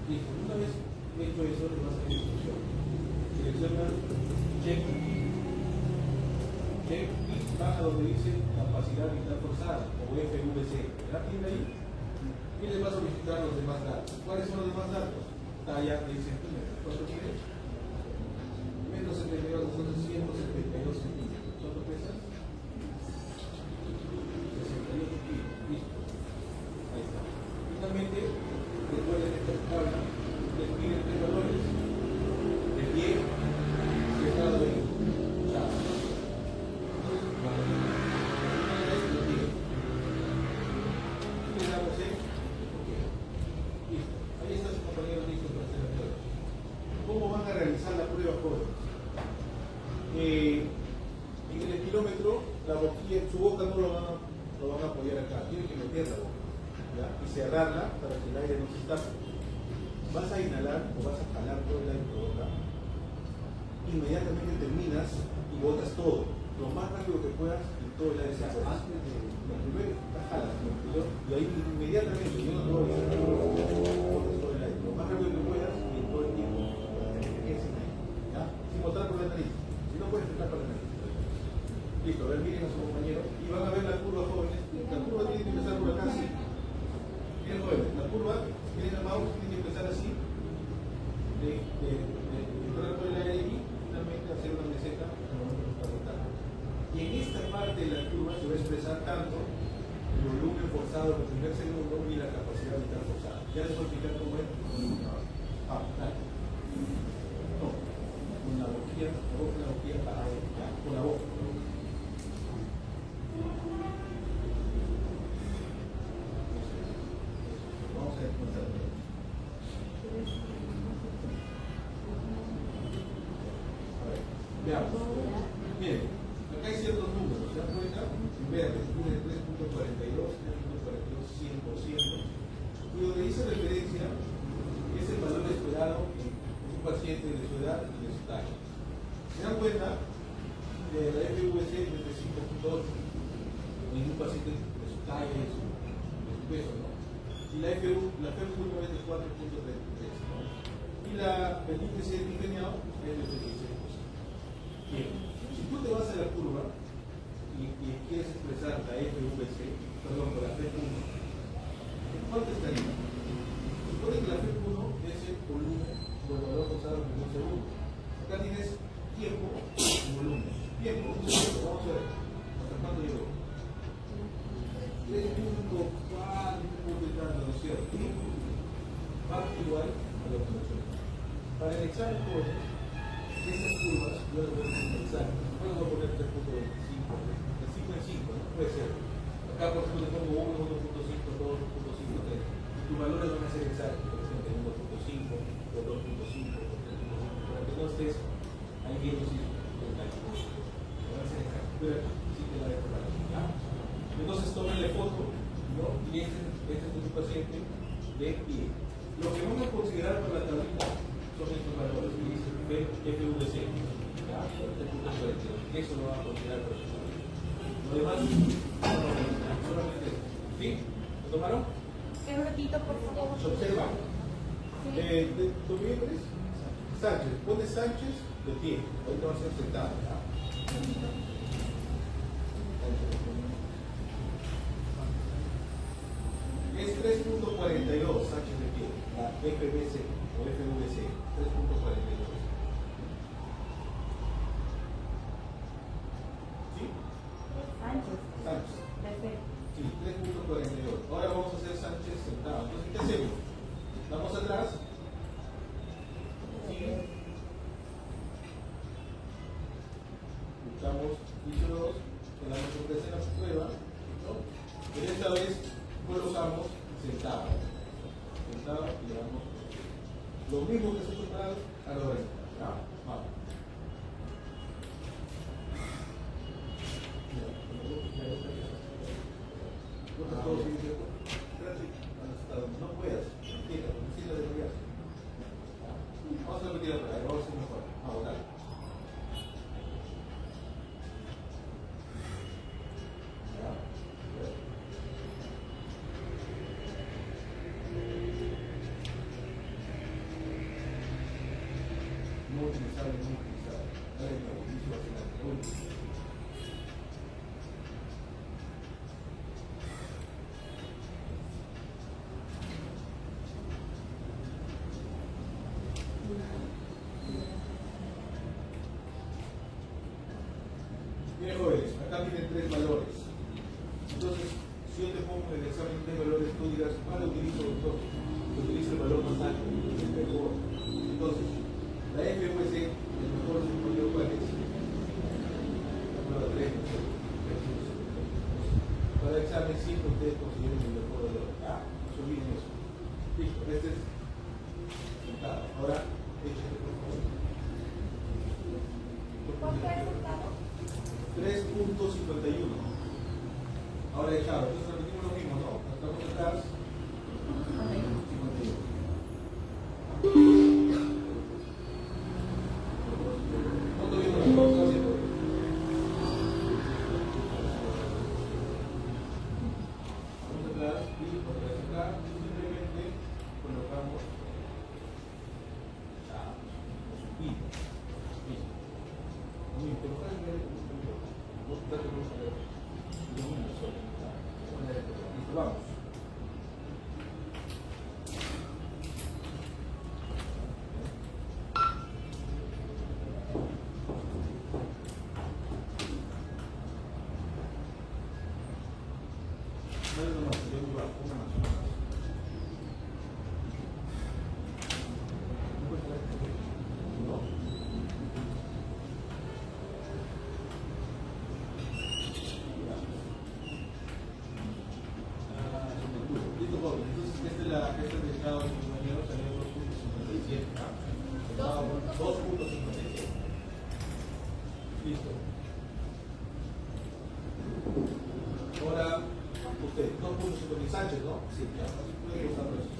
Listo, una vez hecho eso, les va a salir instrucción. Seleccionan check, y baja donde dice capacidad vital forzada o FVC. ¿Ya tiene ahí? Y les va a solicitar los demás datos. ¿Cuáles son los demás datos? Talla 10 centímetros. ¿Cuánto tiene? 1,72 m, son 172 centímetros. ¿Cuánto pesas? 68 kilos. Listo. Ahí está. Finalmente, después de esta tabla, les piden 3 valores de pie y estado de chao. Listo. Ahí está su compañero listo para hacer la prueba. ¿Cómo van a realizar la prueba, jóvenes? En el estilómetro, la boquilla, su boca no lo van a apoyar acá, tienen que meter la boca, ¿ya? Y cerrarla para que el aire no se escape. Vas a inhalar o vas a jalar todo el aire por boca. Inmediatamente terminas y botas todo, lo más rápido que puedas y todo el aire se afuera. Lo primero jalas, y ahí inmediatamente, yo no te voy a decir, botas todo el aire, lo más rápido que puedas y todo el tiempo, hasta que te quedes sin aire, ¿ya? Sin botar por la nariz. Si no puedes entrar por la nariz. Listo, a ver, miren a su compañero y van a ver la curva, jóvenes. La curva tiene que empezar por acá, así. Miren, jóvenes, la curva, miren el mouse, tiene que empezar así. De entrar por el aire y finalmente hacer una meseta al momento que está rotando. Y en esta parte de la curva se va a expresar tanto el volumen forzado del primer segundo y la capacidad vital forzada. Ya les voy a explicar cómo es. Dale. No, con la boquilla parada, ya, con la boca. Vamos a comenzar. A ver, veamos. Miren, acá hay ciertos números, ¿se dan cuenta? En verde, tiene 3.42, 3.42, 100%. Y donde dice referencia es el valor esperado en un paciente de su edad y de su dale. ¿Se dan cuenta? La FVC es de 5.8. Ningún paciente de su talla y de su peso, ¿no? Y la FV1 es de 4.33, ¿no? Y el índice ingeniado es de 36%. Bien, si tú te vas a la curva y quieres expresar la FVC, perdón, la FV1, ¿cuánto estaría? Supone que la FV1 es el volumen del valor forzado en un segundo. Acá tienes tiempo y volumen. Tiempo, un segundo, vamos a ver. ¿Hasta cuándo llegó? 3.4, 3.4, ¿no es cierto? Va igual a la observación. Para el examen joven, estas curvas yo las voy a indexar. No las voy a poner 3.25, de 5 en 5, ¿no? Puede ser. Acá por ejemplo le pongo 1, 1.5, 2, 1.5, 3. Tus valores van a ser exactos, por ejemplo, 1.5, o 2.5, o 3.5, para que no estés ahí viendo si van a ser exactos. Pero sí te la dejo para aquí, ¿ya? Entonces tómenle foto, ¿no? Y este es tu paciente de pie. Lo que vamos a considerar para la tablita son estos valores que dicen FVC, ¿ya? Eso lo vamos a considerar para su tablita. Lo demás, solamente eso. ¿Sí? ¿Lo tomaron? Un ratito, por favor. Se observa. ¿Tu nombre es? Sánchez. Pone Sánchez de pie. Ahorita va a ser sentado, ¿ya? Es 3.42 Sánchez de pie, la FVC o FVC, 3.42. ¿Sí? Sánchez. Sánchez. Perfecto. Sí, 3.42. Ahora vamos a hacer Sánchez sentado. Entonces, ¿qué hacemos? Vamos atrás. Sigue. Buscamos piso 2, que la nosotros en la prueba, ¿no? Pero esta vez colocamos sentado. Sentado y le damos lo mismo que se ha preparado a la hora. ¿Ya? Vamos. No puedas, vamos a repetir otra vez, vamos a hacer mejor. Vamos, dale. No utilizar, no utilizar. Dale, no, utilizar. Bien, jóvenes, acá tienen 3 valores. Entonces, si yo te pongo en el examen 3 valores, tú dirás, ¿cuál utilizo, doctor? Yo utilizo el valor más alto, el mejor. Entonces, la FVC, el mejor superior, ¿cuál es? La prueba 3. Para el examen siempre ustedes consideren el mejor valor. Ah, no se olviden eso. Listo, este es sentado. Ahora, échate por favor. ¿Cuánto es sentado? 3.51. Ahora echado. Entonces repetimos lo mismo, ¿no? Estamos atrás. 51. ¿Cuánto viene lo que estamos haciendo? Vamos atrás y por acá simplemente colocamos su pito. Listo. Vamos. Dale nomás, yo voy a una más. No. Listo, joven. Entonces, este es el estado de mi compañero, salió 2.57. 2.57. Listo. Ahora, usted, 2.57 Sánchez, ¿no? Sí, ya, puede usarlo eso.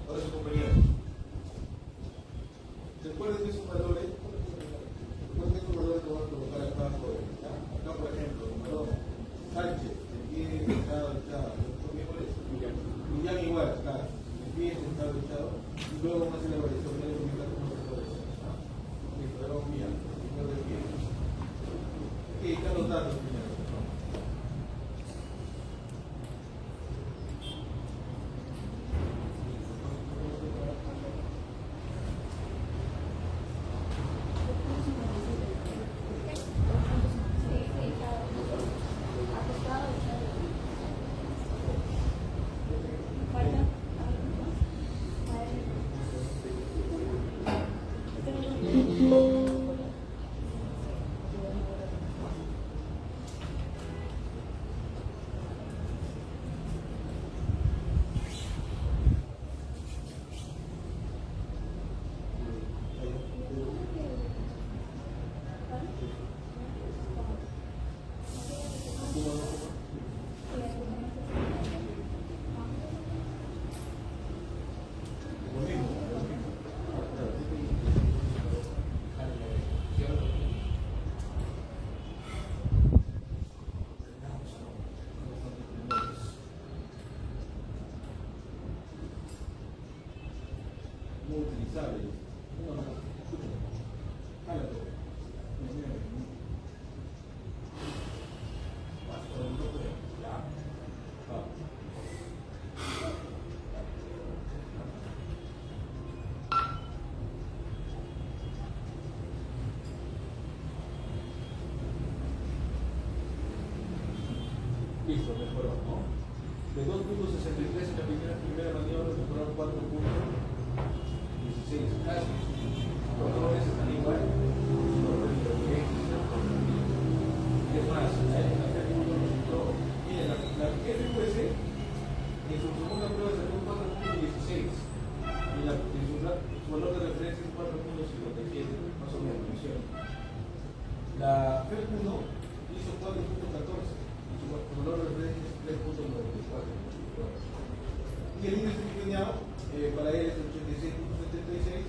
Ahora su compañero. Recuerden que esos valores, lo van a colocar acá abajo. Acá, por ejemplo, Marón, Sánchez, el pie sentado, echado. Millán igual, acá, el pie sentado, echado. Y luego vamos a hacer la variación. Voy a comentar cómo se puede hacer. Listo, ahora vamos Millán, primero del pie. Aquí están los datos primero. Utilizables. Jálate. Listo, mejoró, ¿no? De 2.63 en la primera maniobra mejoraron 4.16 casi. Los valores están igual. Es más, la FQS en su segunda prueba sacó un 4.16 y su valor de referencia es 4.57, más o menos, ¿no? La FEP1 hizo 4.14 y su valor de referencia es 3.94. Y el índice piconeado para él es 86.76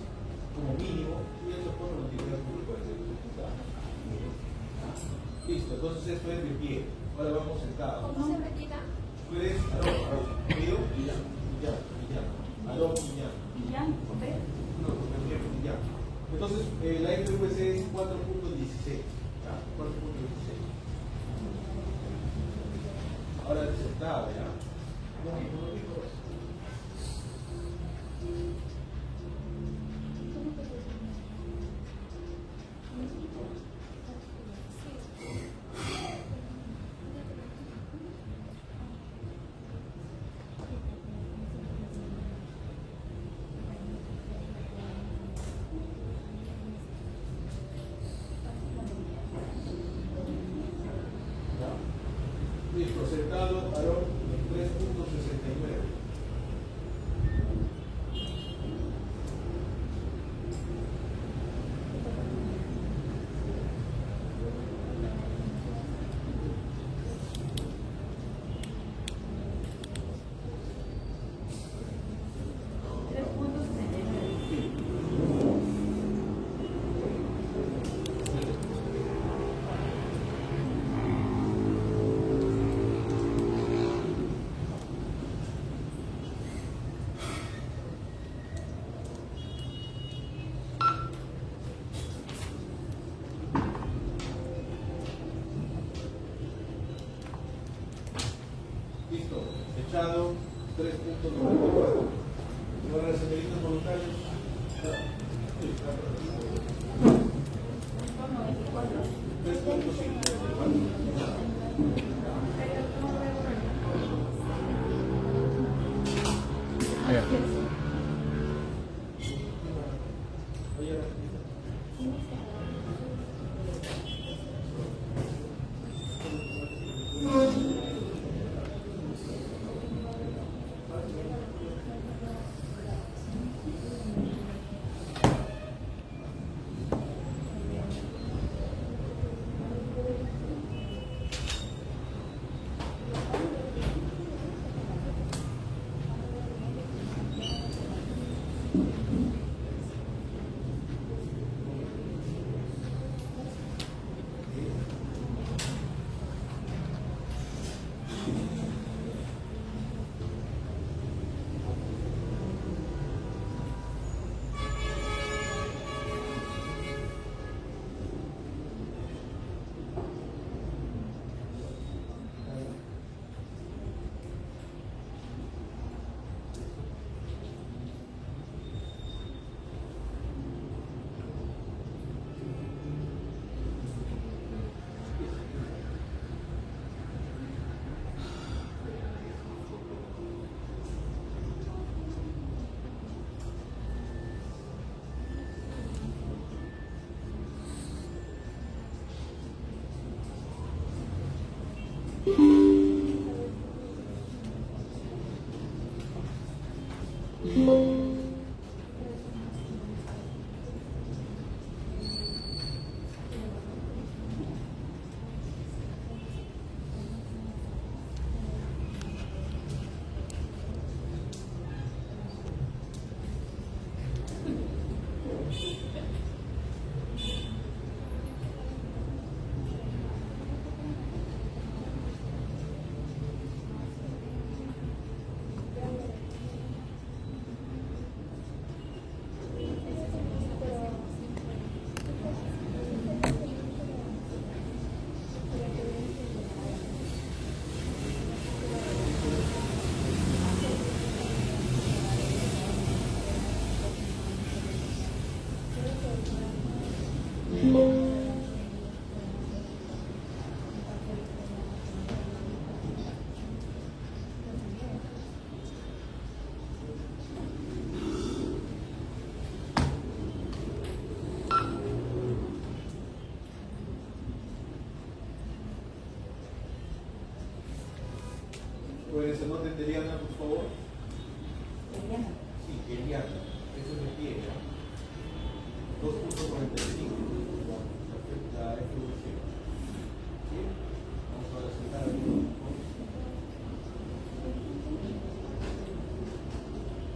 como mínimo y el soporte lo tiene por 46. Listo, entonces esto es de pie. Ahora vamos sentados. ¿Cómo se retira? Puedes, Aarón, Mío, Millán, Aarón, Millán. Millán, ¿ok? No, Millán. Entonces, la FQS es 4.16. 4.16. Ahora sentado, ¿ya? No, listo, sentado, Aarón, 3.69. Listo, echado 3.94. ¿Y ahora las señoritas voluntarios? 3.5. Puede ser nombre de Eliana, por favor. Eliana. Sí, Eliana. Eso es de pie, ¿ya? 2.45. La FVC. ¿Sí? Vamos a sentar aquí.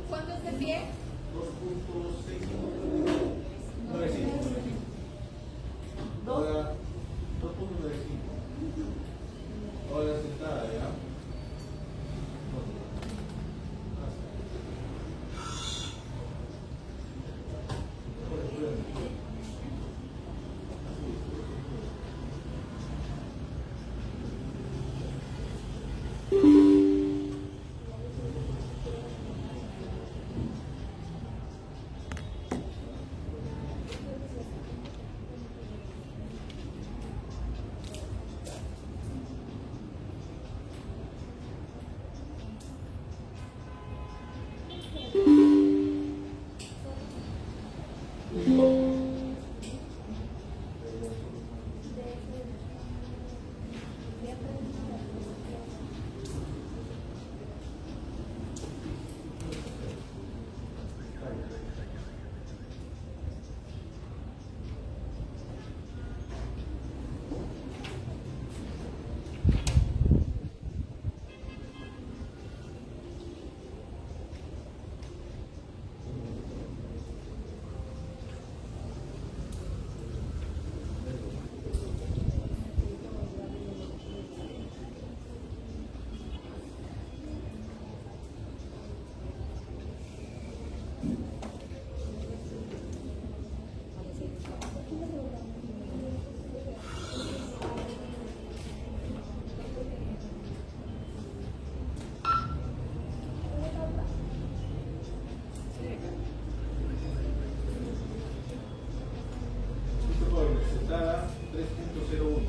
¿Cuánto es de pie? 2.65. 95. Ahora, 2.95. Ahora sentada, ¿ya? Sentada 3.01.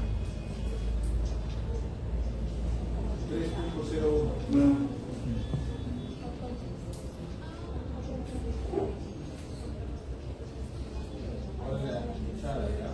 3.01. Ahora la escuchada, ¿ya?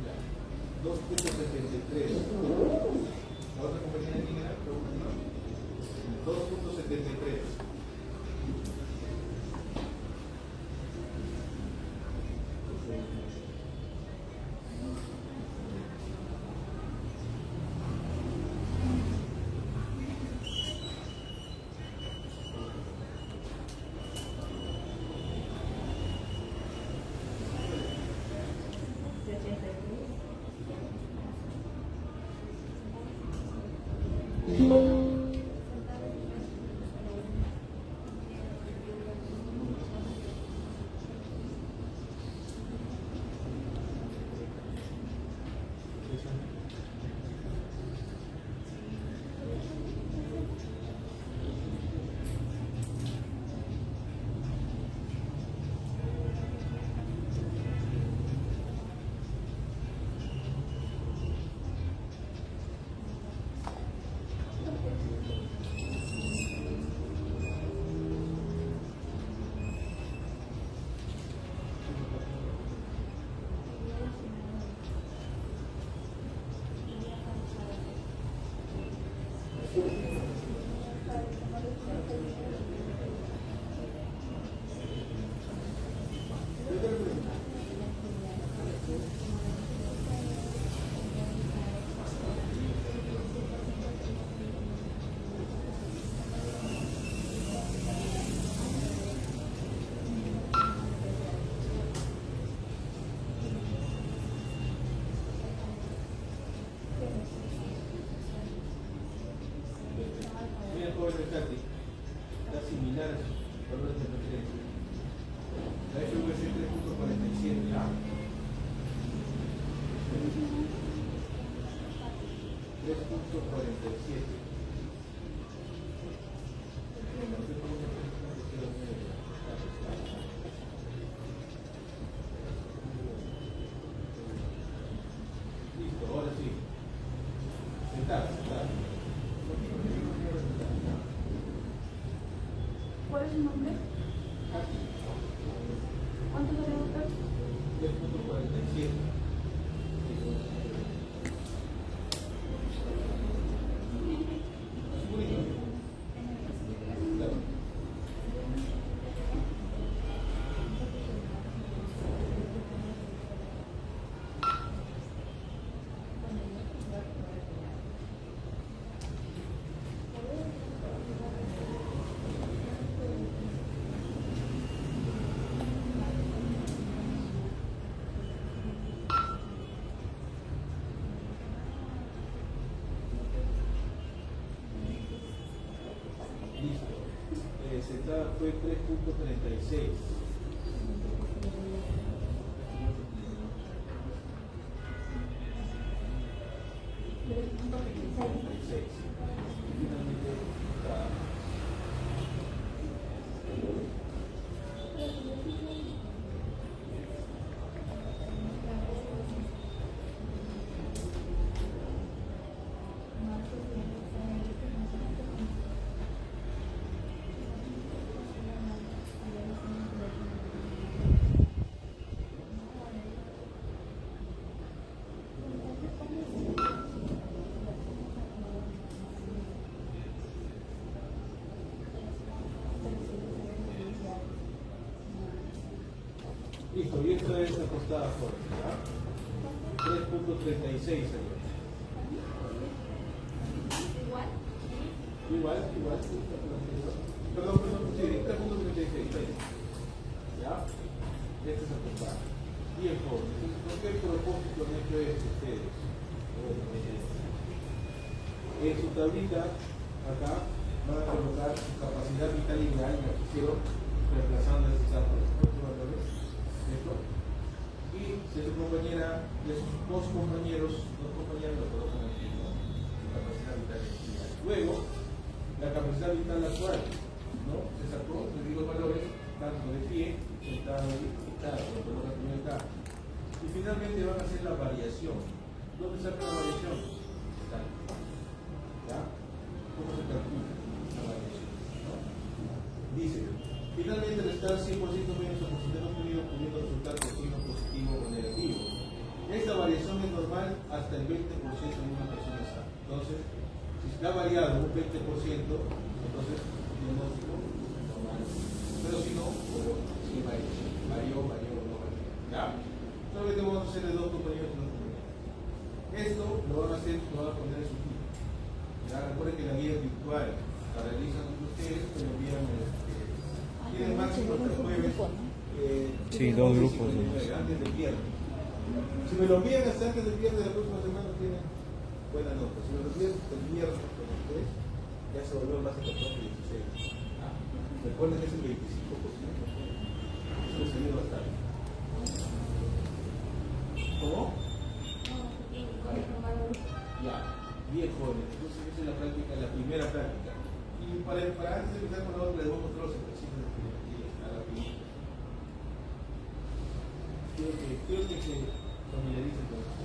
Ya. 2.73. La otra compañía tiene la pregunta, ¿no? 2.73. joven estática está similar a sus valores de referencia. La FVC 3.47, ¿ya? 3.47. Listo, ahora sí. Sentar. ¿Cuál es su nombre? ¿Cuánto se le gusta? 3.47. Claro. Listo. Sentada fue 3.36. Finalmente, sentada. Listo, y esto es acostada fuerte, ¿ya? 3.36 señor. Igual. Igual. Perdón, sí, 3.36. ¿Ya? Este es acostada. Bien, joven. Entonces, ¿con qué propósito han hecho esto ustedes? Bueno, en su tablita, acá, van a colocar su capacidad vital ideal, la quisieron reemplazando estos valores. ¿Cierto? Y si su compañera, de sus dos compañeros lo colocan aquí, ¿no? Su capacidad vital ideal. Luego, la capacidad vital actual, ¿no? Se sacó, les digo valores, tanto de pie, sentado y claro, lo colocan primero acá. Y finalmente van a hacer la variación. ¿Dónde saca la variación? Está. ¿Ya? ¿Cómo se calcula la variación? ¿No? Dice, finalmente el estar 100% menos el porcentaje obtenido pudiendo resultar por signo positivo o negativo. Esta variación es normal hasta el 20% en una persona sana. Entonces, si está variado un 20%, entonces diagnóstico normal. Pero si no, sí varió, no varió. ¿Ya? Solamente vamos a hacer de dos compañeros y dos compañeros. Esto lo van a hacer, lo van a poner en su guía. Ya recuerden que la guía virtual la realizan ustedes, pero envían tienen máximo hasta el jueves. Sí, dos grupos. Antes del viernes. Si me lo envían hasta antes del viernes de la próxima semana, tienen buena nota. Si me lo envían hasta el viernes con ustedes, ya se volvió más de 14-16. Recuerden que es el 25%. Eso les ayuda bastante. ¿Cómo? Ya, bien jóvenes. Entonces esa es la práctica, la primera práctica. Y para antes de empezar con la otra, les voy a mostrar los ejercicios de filosofía a la primera. Quiero que se familiaricen con esto.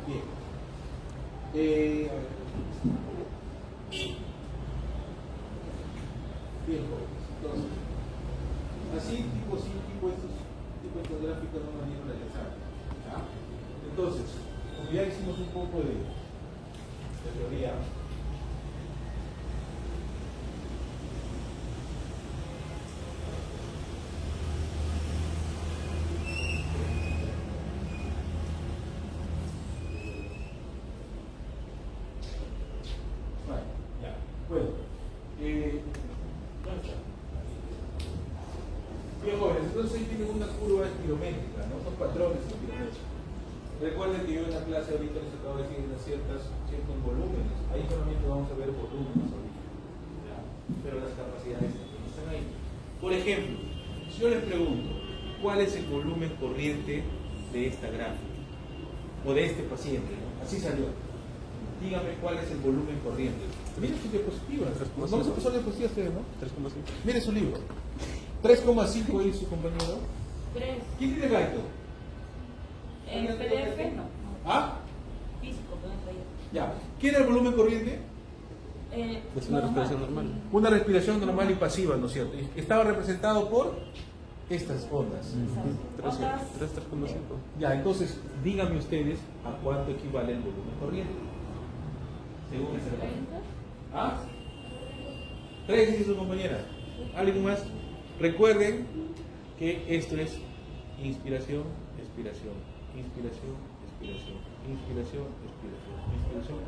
Bien. A ver. Bien, jóvenes. Entonces, así, tipo estas gráficas no van a ir realizadas. ¿Ya? Entonces, como ya hicimos un poco de teoría, bueno, bien jóvenes, entonces ahí tienen una curva espirométrica, ¿no? Son patrones espirométricos. Recuerden que yo en la clase ahorita les acabo de decir ciertos volúmenes. Ahí solamente vamos a ver volúmenes ahorita. ¿Ya? ejemplo, si yo les pregunto, ¿cuál es el volumen corriente de esta gráfica? O de este paciente, ¿no? Así salió. Dígame cuál es el volumen corriente. Miren sus diapositivas. Vamos a pasar diapositivas ustedes, ¿no? 3,5. Mire su libro. 3,5 dice su compañero. 3. ¿Quién tiene gaito? En PDF no. ¿Ah? Físico, pero no traía. Ya. ¿Quién era el volumen corriente? Es una respiración normal. Una respiración normal y pasiva, ¿no es cierto? Y estaba representado por estas ondas. 3,5. Ya, entonces, díganme ustedes a cuánto equivale el volumen corriente. Según ese reglamento. ¿Ah? 3 dice su compañera. ¿Alguien más? Recuerden que esto es inspiración, expiración, inspiración, expiración, inspiración, expiración, inspiración.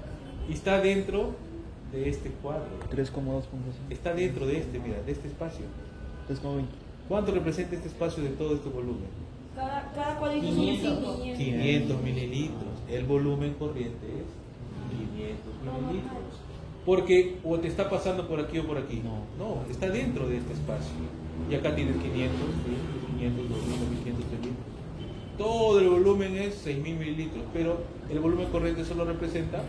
Y está dentro de este cuadro. 3,2.5. Está dentro de este, mira, de este espacio. 3,20. ¿Cuánto representa este espacio de todo este volumen? Cada cuadrito 500. son 500. 500 mililitros. El volumen corriente es 500 mililitros. Porque o te está pasando por aquí o por aquí. No, está dentro de este espacio. Y acá tienes 500, 500, 200, 1500, 3000. Todo el volumen es 6.000 mililitros, pero el volumen corriente solo representa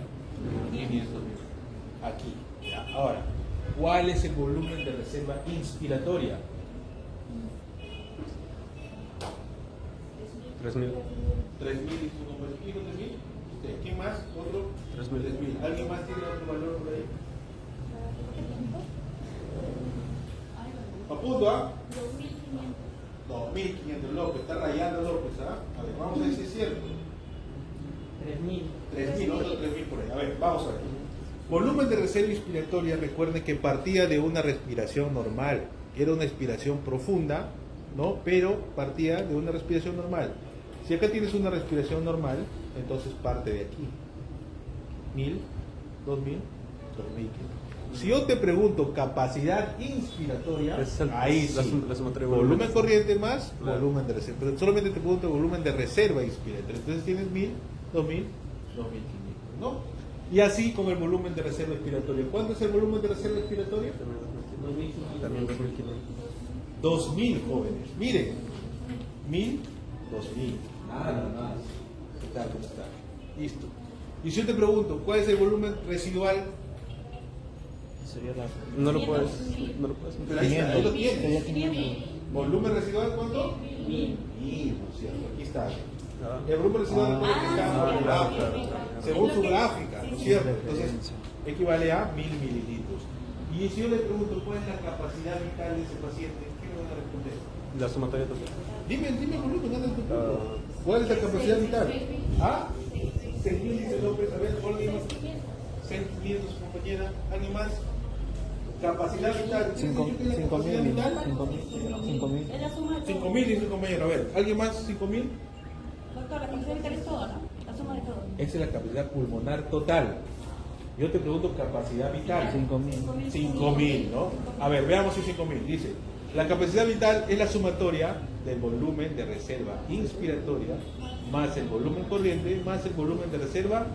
500 mililitros. Aquí. Ya. Ahora, ¿cuál es el volumen de reserva inspiratoria? 3,000. 3.000 y su número. ¿Y 3.000? Usted. ¿Quién más? ¿Otro? 3.000. 3.000. ¿Alguien más tiene otro valor por ahí? Apunto, ¿ah? 2.500. López, está rayando López, ¿ah? A ver, vamos a ver si es cierto. 3.000. 3.000, otro 3.000 por ahí. A ver, vamos a ver. Volumen de reserva inspiratoria, recuerden que partía de una respiración normal. Era una expiración profunda, ¿no? Pero partía de una respiración normal. Si acá tienes una respiración normal, entonces parte de aquí. 1.000, 2.000, 2.000. Si yo te pregunto capacidad inspiratoria, Es el- ahí la sí. sumatoria de Volumen volúmenes. corriente más Claro. volumen de reserva. Pero solamente te pregunto volumen de reserva inspiratoria. Entonces tienes 1.000, 2.000, 2.500, ¿no? Y así con el volumen de reserva expiratoria. ¿Cuánto es el volumen de reserva expiratoria? También 2.500. 2.000 jóvenes. Miren, 1.000, 2.000. Nada más. ¿Qué tal? ¿Cómo está? Listo. Y si yo te pregunto, ¿cuál es el volumen residual? Sería la. No lo puedes. Pero ahí está, ahí lo tienes. Sería 500. ¿Volumen residual cuánto? 1.000, ¿no es cierto? Aquí está. El volumen residual Ah. puede que está en la gráfica, según su gráfica, ¿no es cierto? Entonces, equivale a 1.000 mililitros. Y si yo le pregunto cuál es la capacidad vital de ese paciente, ¿qué me van a responder? La sumatoria total. Dime el volumen, anda en tu punto. ¿Cuál es la capacidad vital? ¿Ah? 6.000 dice López, a ver, ¿alguien más? 6.500, compañera, ¿alguien más? Capacidad vital. 5.000. Capacidad vital. 5.000. Es la suma de todo. 5.000 dice el compañero, a ver, ¿alguien más? 5.000. Doctor, la capacidad vital es todo, ¿no? La suma de todo. Esa es la capacidad pulmonar total. Yo te pregunto capacidad vital. 5.000. 5.000, ¿no? A ver, veamos si 5.000. Dice, la capacidad vital es la sumatoria del volumen de reserva inspiratoria más el volumen corriente más el volumen de reserva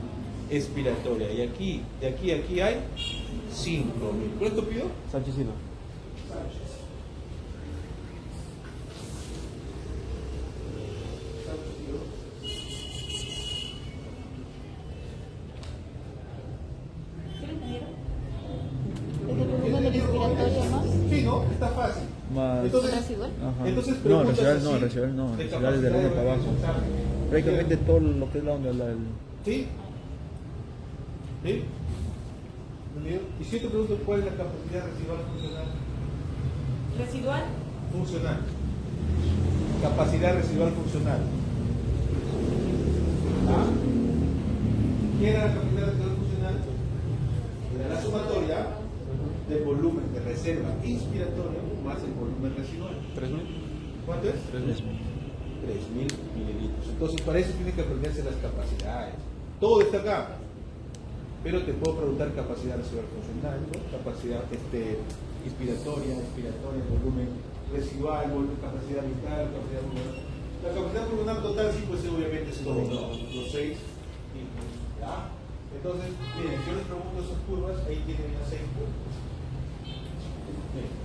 expiratoria. Y aquí, de aquí a aquí hay 5.000. ¿Cuál es tu pido? Sánchez Silva. ¿Sí lo entendieron? ¿Es el volumen del respiratorio más? Sí, ¿no? Está fácil. Más. Entonces, ¿Residual? Ajá. entonces No, preguntas residual así no, residual no. de Residual es de capacidad arriba para abajo. examen. Prácticamente todo lo que es la onda. ¿Sí? ¿Sí? ¿Entendido? Y si yo te pregunto cuál es la capacidad residual funcional. ¿Residual? Funcional. Capacidad residual funcional. ¿Ah? ¿Qué era la capacidad residual funcional? Era la sumatoria del volumen de reserva inspiratoria más el volumen residual. 3.000. ¿Cuánto es? 3.000. 3.000 mililitros. Entonces, para eso tiene que aprenderse las capacidades. Todo está acá. Pero te puedo preguntar capacidad residual funcional, ¿no? Capacidad inspiratoria, expiratoria, volumen residual, volumen, capacidad vital, capacidad pulmonar. La capacidad pulmonar total, sí, pues obviamente es todo, los 6. ¿Ya? Entonces, miren, yo les pregunto esas curvas, ahí tienen las 6 curvas. Miren.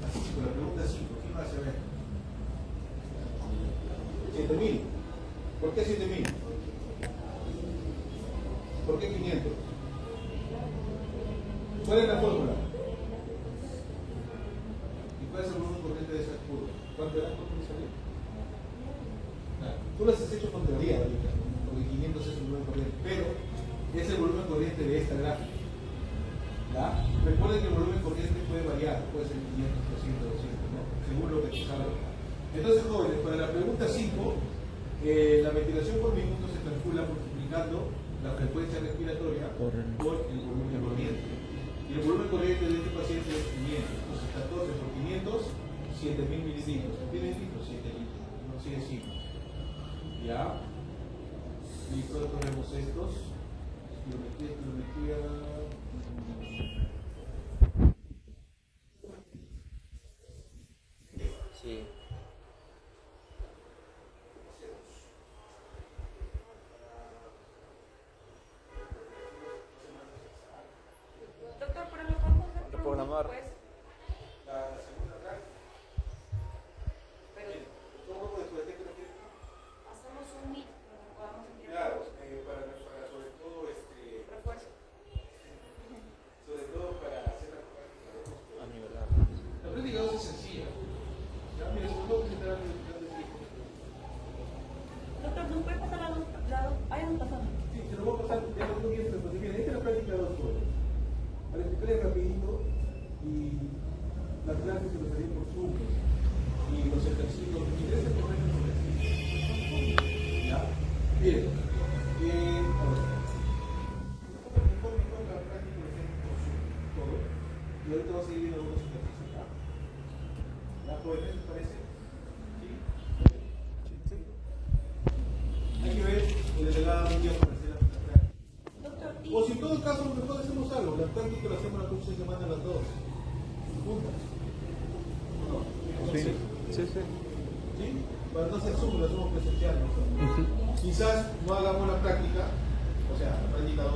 Así, con la pregunta 5, ¿quién va a saber? 7.000. ¿Por qué 7.000? ¿Por qué 500? ¿Cuál es la fórmula? ¿Y cuál es el volumen corriente de esa curva? ¿Cuánto era? ¿Cuánto me salió? Tú las has hecho con teoría ahorita, porque 500 es el volumen corriente, pero es el volumen corriente de esta gráfica. ¿Ya? Recuerden que el volumen corriente puede variar, puede ser 500, 200, 200, ¿no? Según lo que tú sabes. Entonces, jóvenes, para la pregunta 5, la ventilación por minuto se calcula multiplicando la frecuencia respiratoria por el volumen corriente. Y el volumen corriente de este paciente es 500. Entonces, 14 por 500, 7.000 mililitros. ¿Tienen litros? 7 litros. No sigue 5. ¿Ya? Listo, ponemos estos. Espirometría. Sí. Doctor, pero lo vamos a hacer por Reprogramar. pues. La segunda práctica. Pero ¿Cómo después de que lo quieres? hacemos un meet donde podamos enviar Claro, para sobre todo refuerzo. para hacer la práctica. A nivelar. La práctica 2 es sencilla. Ya, mira, si puedo presentar el plan de tiempo. Doctor, ¿nos puede pasar la dos? Ahí nos pasamos. Sí, te lo voy a pasar, ya no quieres responder bien. Esta es la práctica 2 horas. Para explicarles rapidito y las clases se los haría por Zoom y los ejercicios, mi interés es poner los ejercicios. ¿Ya? Miren, a ver. Mejor la práctica lo hacemos por Zoom, todo. Y ahorita vamos a ir viendo algunos ejercicios. ¿Ya? ¿Ya, jóvenes, les parece? ¿Sí? Hay que ver el delegado un día para hacer la práctica. Doctor, y O si en todo caso mejor hacemos algo, la práctica la hacemos la próxima semana a las 2. Juntas. ¿No? Sí. Sí, sí. ¿Sí? Para no hacer Zoom, lo hacemos presencial. ¿No? Quizás no hagamos la práctica, o sea, la práctica 2,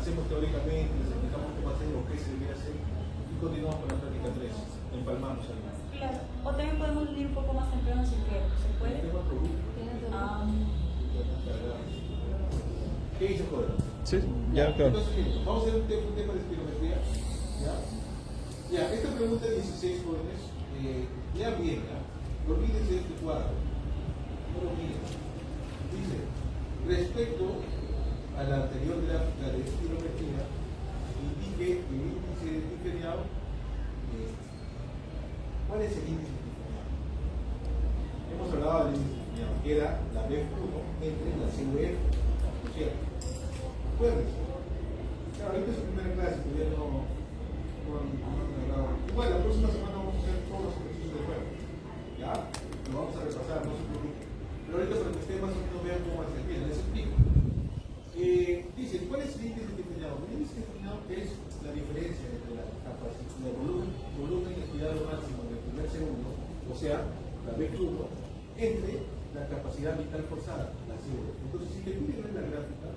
hacemos teóricamente, les explicamos cómo hacer o qué se debería hacer y continuamos con la práctica 3. Empalmamos ahí. claro. O también podemos venir un poco más temprano si que se puede. Tengo otro grupo. Ah, ¿Qué dice joven? Sí, ya, claro. Entonces, miren, vamos a hacer un tema de espirometría. ¿Ya? Ya, esta pregunta 16, jóvenes, lean bien, ¿ya? Olvídense de este cuadro. No lo miren. Dice, respecto a la anterior gráfica de espirometría, indique el índice diferenciado. ¿Cuál es el índice diferenciado? Hemos hablado del índice diferenciado, que era la BF1 entre la CUF, ¿no es cierto? Acuérdense. Claro, ahorita es su primera clase, todavía no. Igual, la próxima semana vamos a hacer todos los ejercicios de juego. ¿Ya? Lo vamos a repasar, no se preocupen. Pero ahorita para que ustedes más o menos vean cómo va a ser. Bien, les explico. Dicen, ¿cuál es el índice determinado? El índice determinado es la diferencia entre la capacidad, el volumen y cuidado máximo del primer segundo, o sea, la B1, entre la capacidad vital forzada, la CO2. Entonces, si te piden ver la gráfica,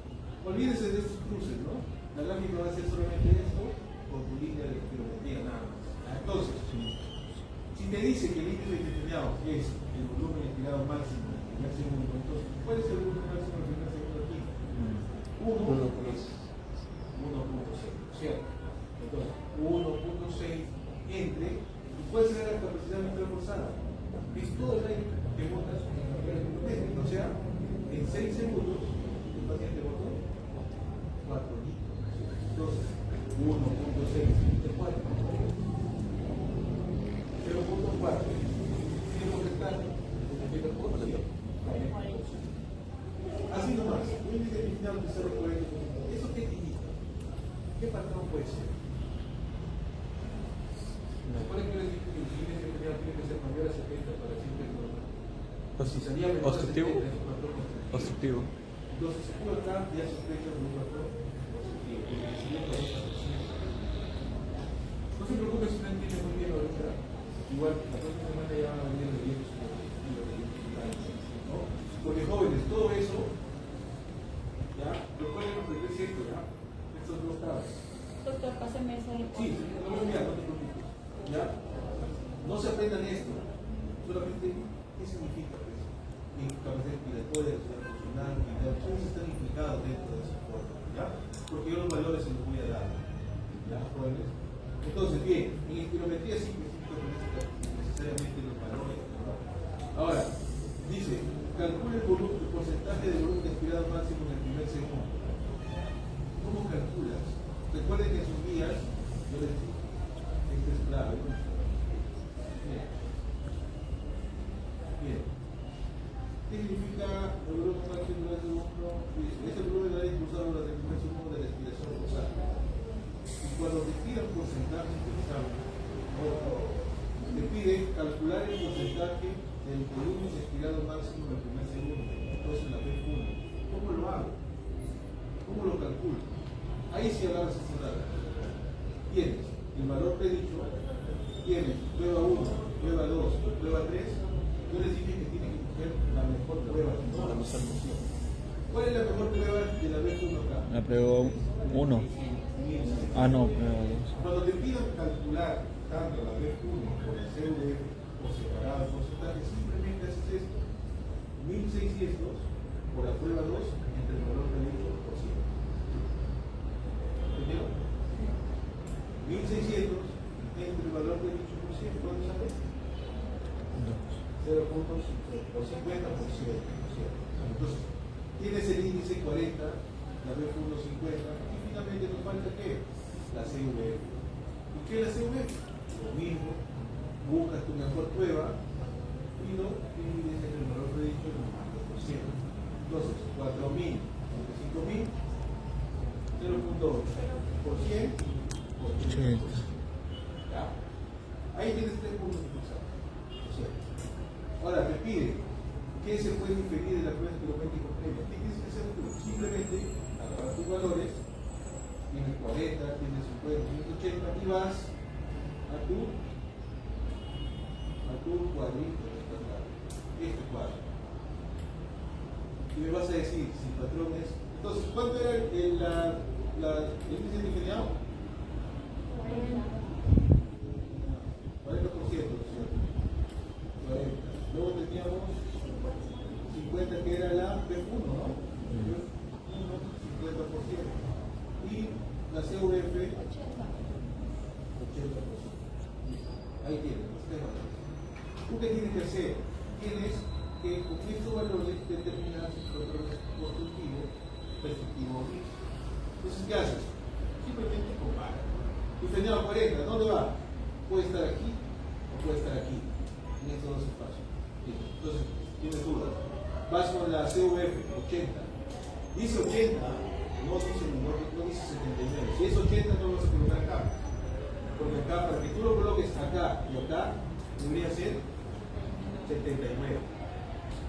olvídense de estos cruces, ¿no? La gráfica va a ser solamente esto con tu línea de espirometría nada más. Entonces, si te dice que el índice determinado es el volumen expirado máximo del primer segundo, entonces, ¿cuál es el volumen máximo del primer segundo aquí? 1.6, ¿cierto? Entonces, 1.6 entre, ¿y cuál será la capacidad vital forzada? Es todo el aire que botas en la carrera de kilométrica, o sea, en 6 segundos el paciente botó 4 litros. Entonces, 1.6 entre 4. 0.4. Tiempo restante, multiplica por 100. Así nomás, un índice determinado de 0.40. ¿Eso qué indica? ¿Qué patrón puede ser? Supone que les dije que el índice determinado tiene que ser mayor a 70 para siempre normal. Si salía menor a Obstructivo. 70, es un patrón constructivo. Obstructivo. Entonces, tú acá ya sospechas de un patrón positivo. No se preocupe si no entiende muy bien ahorita. Igual, la próxima semana ya van a venir los libros ¿no? Porque jóvenes, todo eso, ¿ya? Recuerden lo que es esto, ¿ya? Estos dos tablas. Doctor, páseme ese. Sí, lo voy a enviar, no te preocupes. ¿Ya? No se aprendan esto. Solamente, ¿qué significa? Pues, incapacidad respiratoria, capacidad funcional, todos están implicados dentro de esa forma. ¿Ya? Porque yo los valores se los voy a dar. ¿Ya, jóvenes? Entonces, bien, en espirometría sí necesariamente los valores, ¿no? Ahora, dice, calcule el porcentaje de volumen expirado máximo en el primer segundo. ¿Cómo calculas? Recuerden que en sus guías, yo les dije, esto es clave, ¿no? Bien. Bien. ¿Qué significa el volumen máximo del segundo? Es el volumen del aire impulsado durante el primer segundo de la respiración forzada. Y cuando te pide un porcentaje, te pide calcular el porcentaje del volumen expirado máximo en el primer segundo. Entonces la P1. ¿Cómo lo hago? ¿Cómo lo calculo? Ahí sí agarras esta tabla. Tienes el valor predicho, tienes prueba 1, prueba 2, prueba 3. Yo les dije que tienen que coger la mejor prueba, no la mejor opción. ¿Cuál es la mejor prueba de la B1 acá? La prueba 1. Ah, no, prueba 2. Cuando te pidan calcular tanto la B1 por el CVF por separado el porcentaje, simplemente haces esto: 1600 por la prueba 2 entre el valor predicho por 100. ¿Entendieron? 1600 entre el valor predicho por 100. ¿Cuánto sale? 0.50 por 50%. Entonces, tienes el índice 40, la B1 50, y finalmente nos falta ¿qué? La CVF. ¿Y qué es la CVF? Lo mismo, buscas tu mejor prueba y lo divides entre el valor predicho y el 50%. Entonces, 4.000 entre 5.000, 0.8 por 100 por 100. ¿Ya? Ahí tienes 3 puntos de usar. Ahora te pide qué se puede inferir de la prueba espirométrica previa. ¿Qué tienes que hacer tú? Simplemente agarrar tus valores, tienes 40, tienes 50, tienes 80 y vas a tu cuadrito de esta tabla, este cuadro. Y me vas a decir si el patrón es. Entonces, ¿cuánto era el índice de ingeniado? 40%, ¿no es cierto? 40. Luego teníamos 50 que era la B1, ¿no? B1, 50%. Y la CVF, 80%. Ahí tienes, los tres valores. ¿Tú qué tienes que hacer? Tienes que con estos valores determinar si el patrón es constructivo, perspectivo o mixto. Entonces, ¿qué haces? Simplemente compara. Ingeniado 40, ¿dónde va? Puede estar aquí o puede estar aquí, en estos dos espacios. Entonces, tienes dudas. Vas con la CVF, 80. Dice 80, no dice 79. Si es 80, no lo vas a colocar acá. Porque acá, para que tú lo coloques acá y acá, debería ser 79.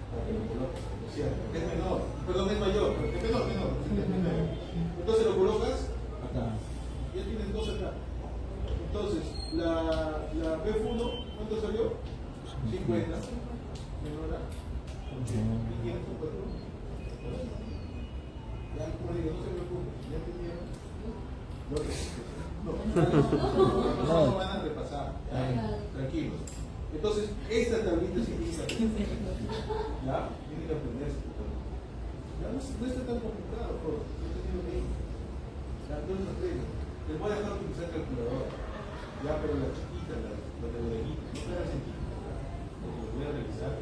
Para que lo coloques, ¿no es cierto? Es menor, perdón, es mayor, pero es menor, 79. Entonces lo colocas acá. Ya tienes dos acá. Entonces, la B1, ¿cuánto salió? 50. Menor a 80. ¿Y tienes un patrón? Ya, como digo, no se preocupen. ¿Ya entendieron? No van a repasar. Tranquilos. Entonces, esta tablita significa ¿ya? Tienen que aprenderse. Ya no está tan complicado, todo. Yo te digo bien. Ya, no lo aprenden. Les voy a dejar utilizar calculadora. Ya, pero la chiquita, la de bodeguita, no la científica. Porque lo voy a revisar.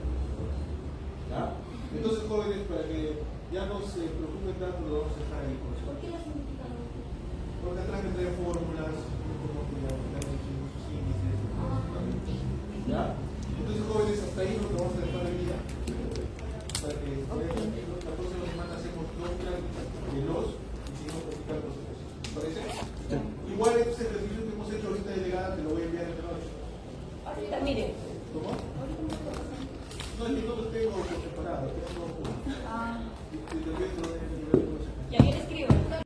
¿Ya? Entonces, jóvenes, para que ya no se preocupen tanto, lo vamos a dejar ahí con ¿Por qué la científica no? porque atrás me trae fórmulas, como que ya me traen sus índices. ¿Ya? Entonces, jóvenes, hasta ahí nos vamos a dejar el día. Para que la próxima semana hacemos dos prácticas veloz y seguimos practicando los ejercicios. ¿Les parece? Sí. Igual estos ejercicios que hemos hecho ahorita de llegada te lo voy a enviar en la noche. Ahorita, mire. ¿Cómo? Ahorita me está pasando. No, yo no los tengo por separado, tengo Ah. y te lo voy a Ya vienes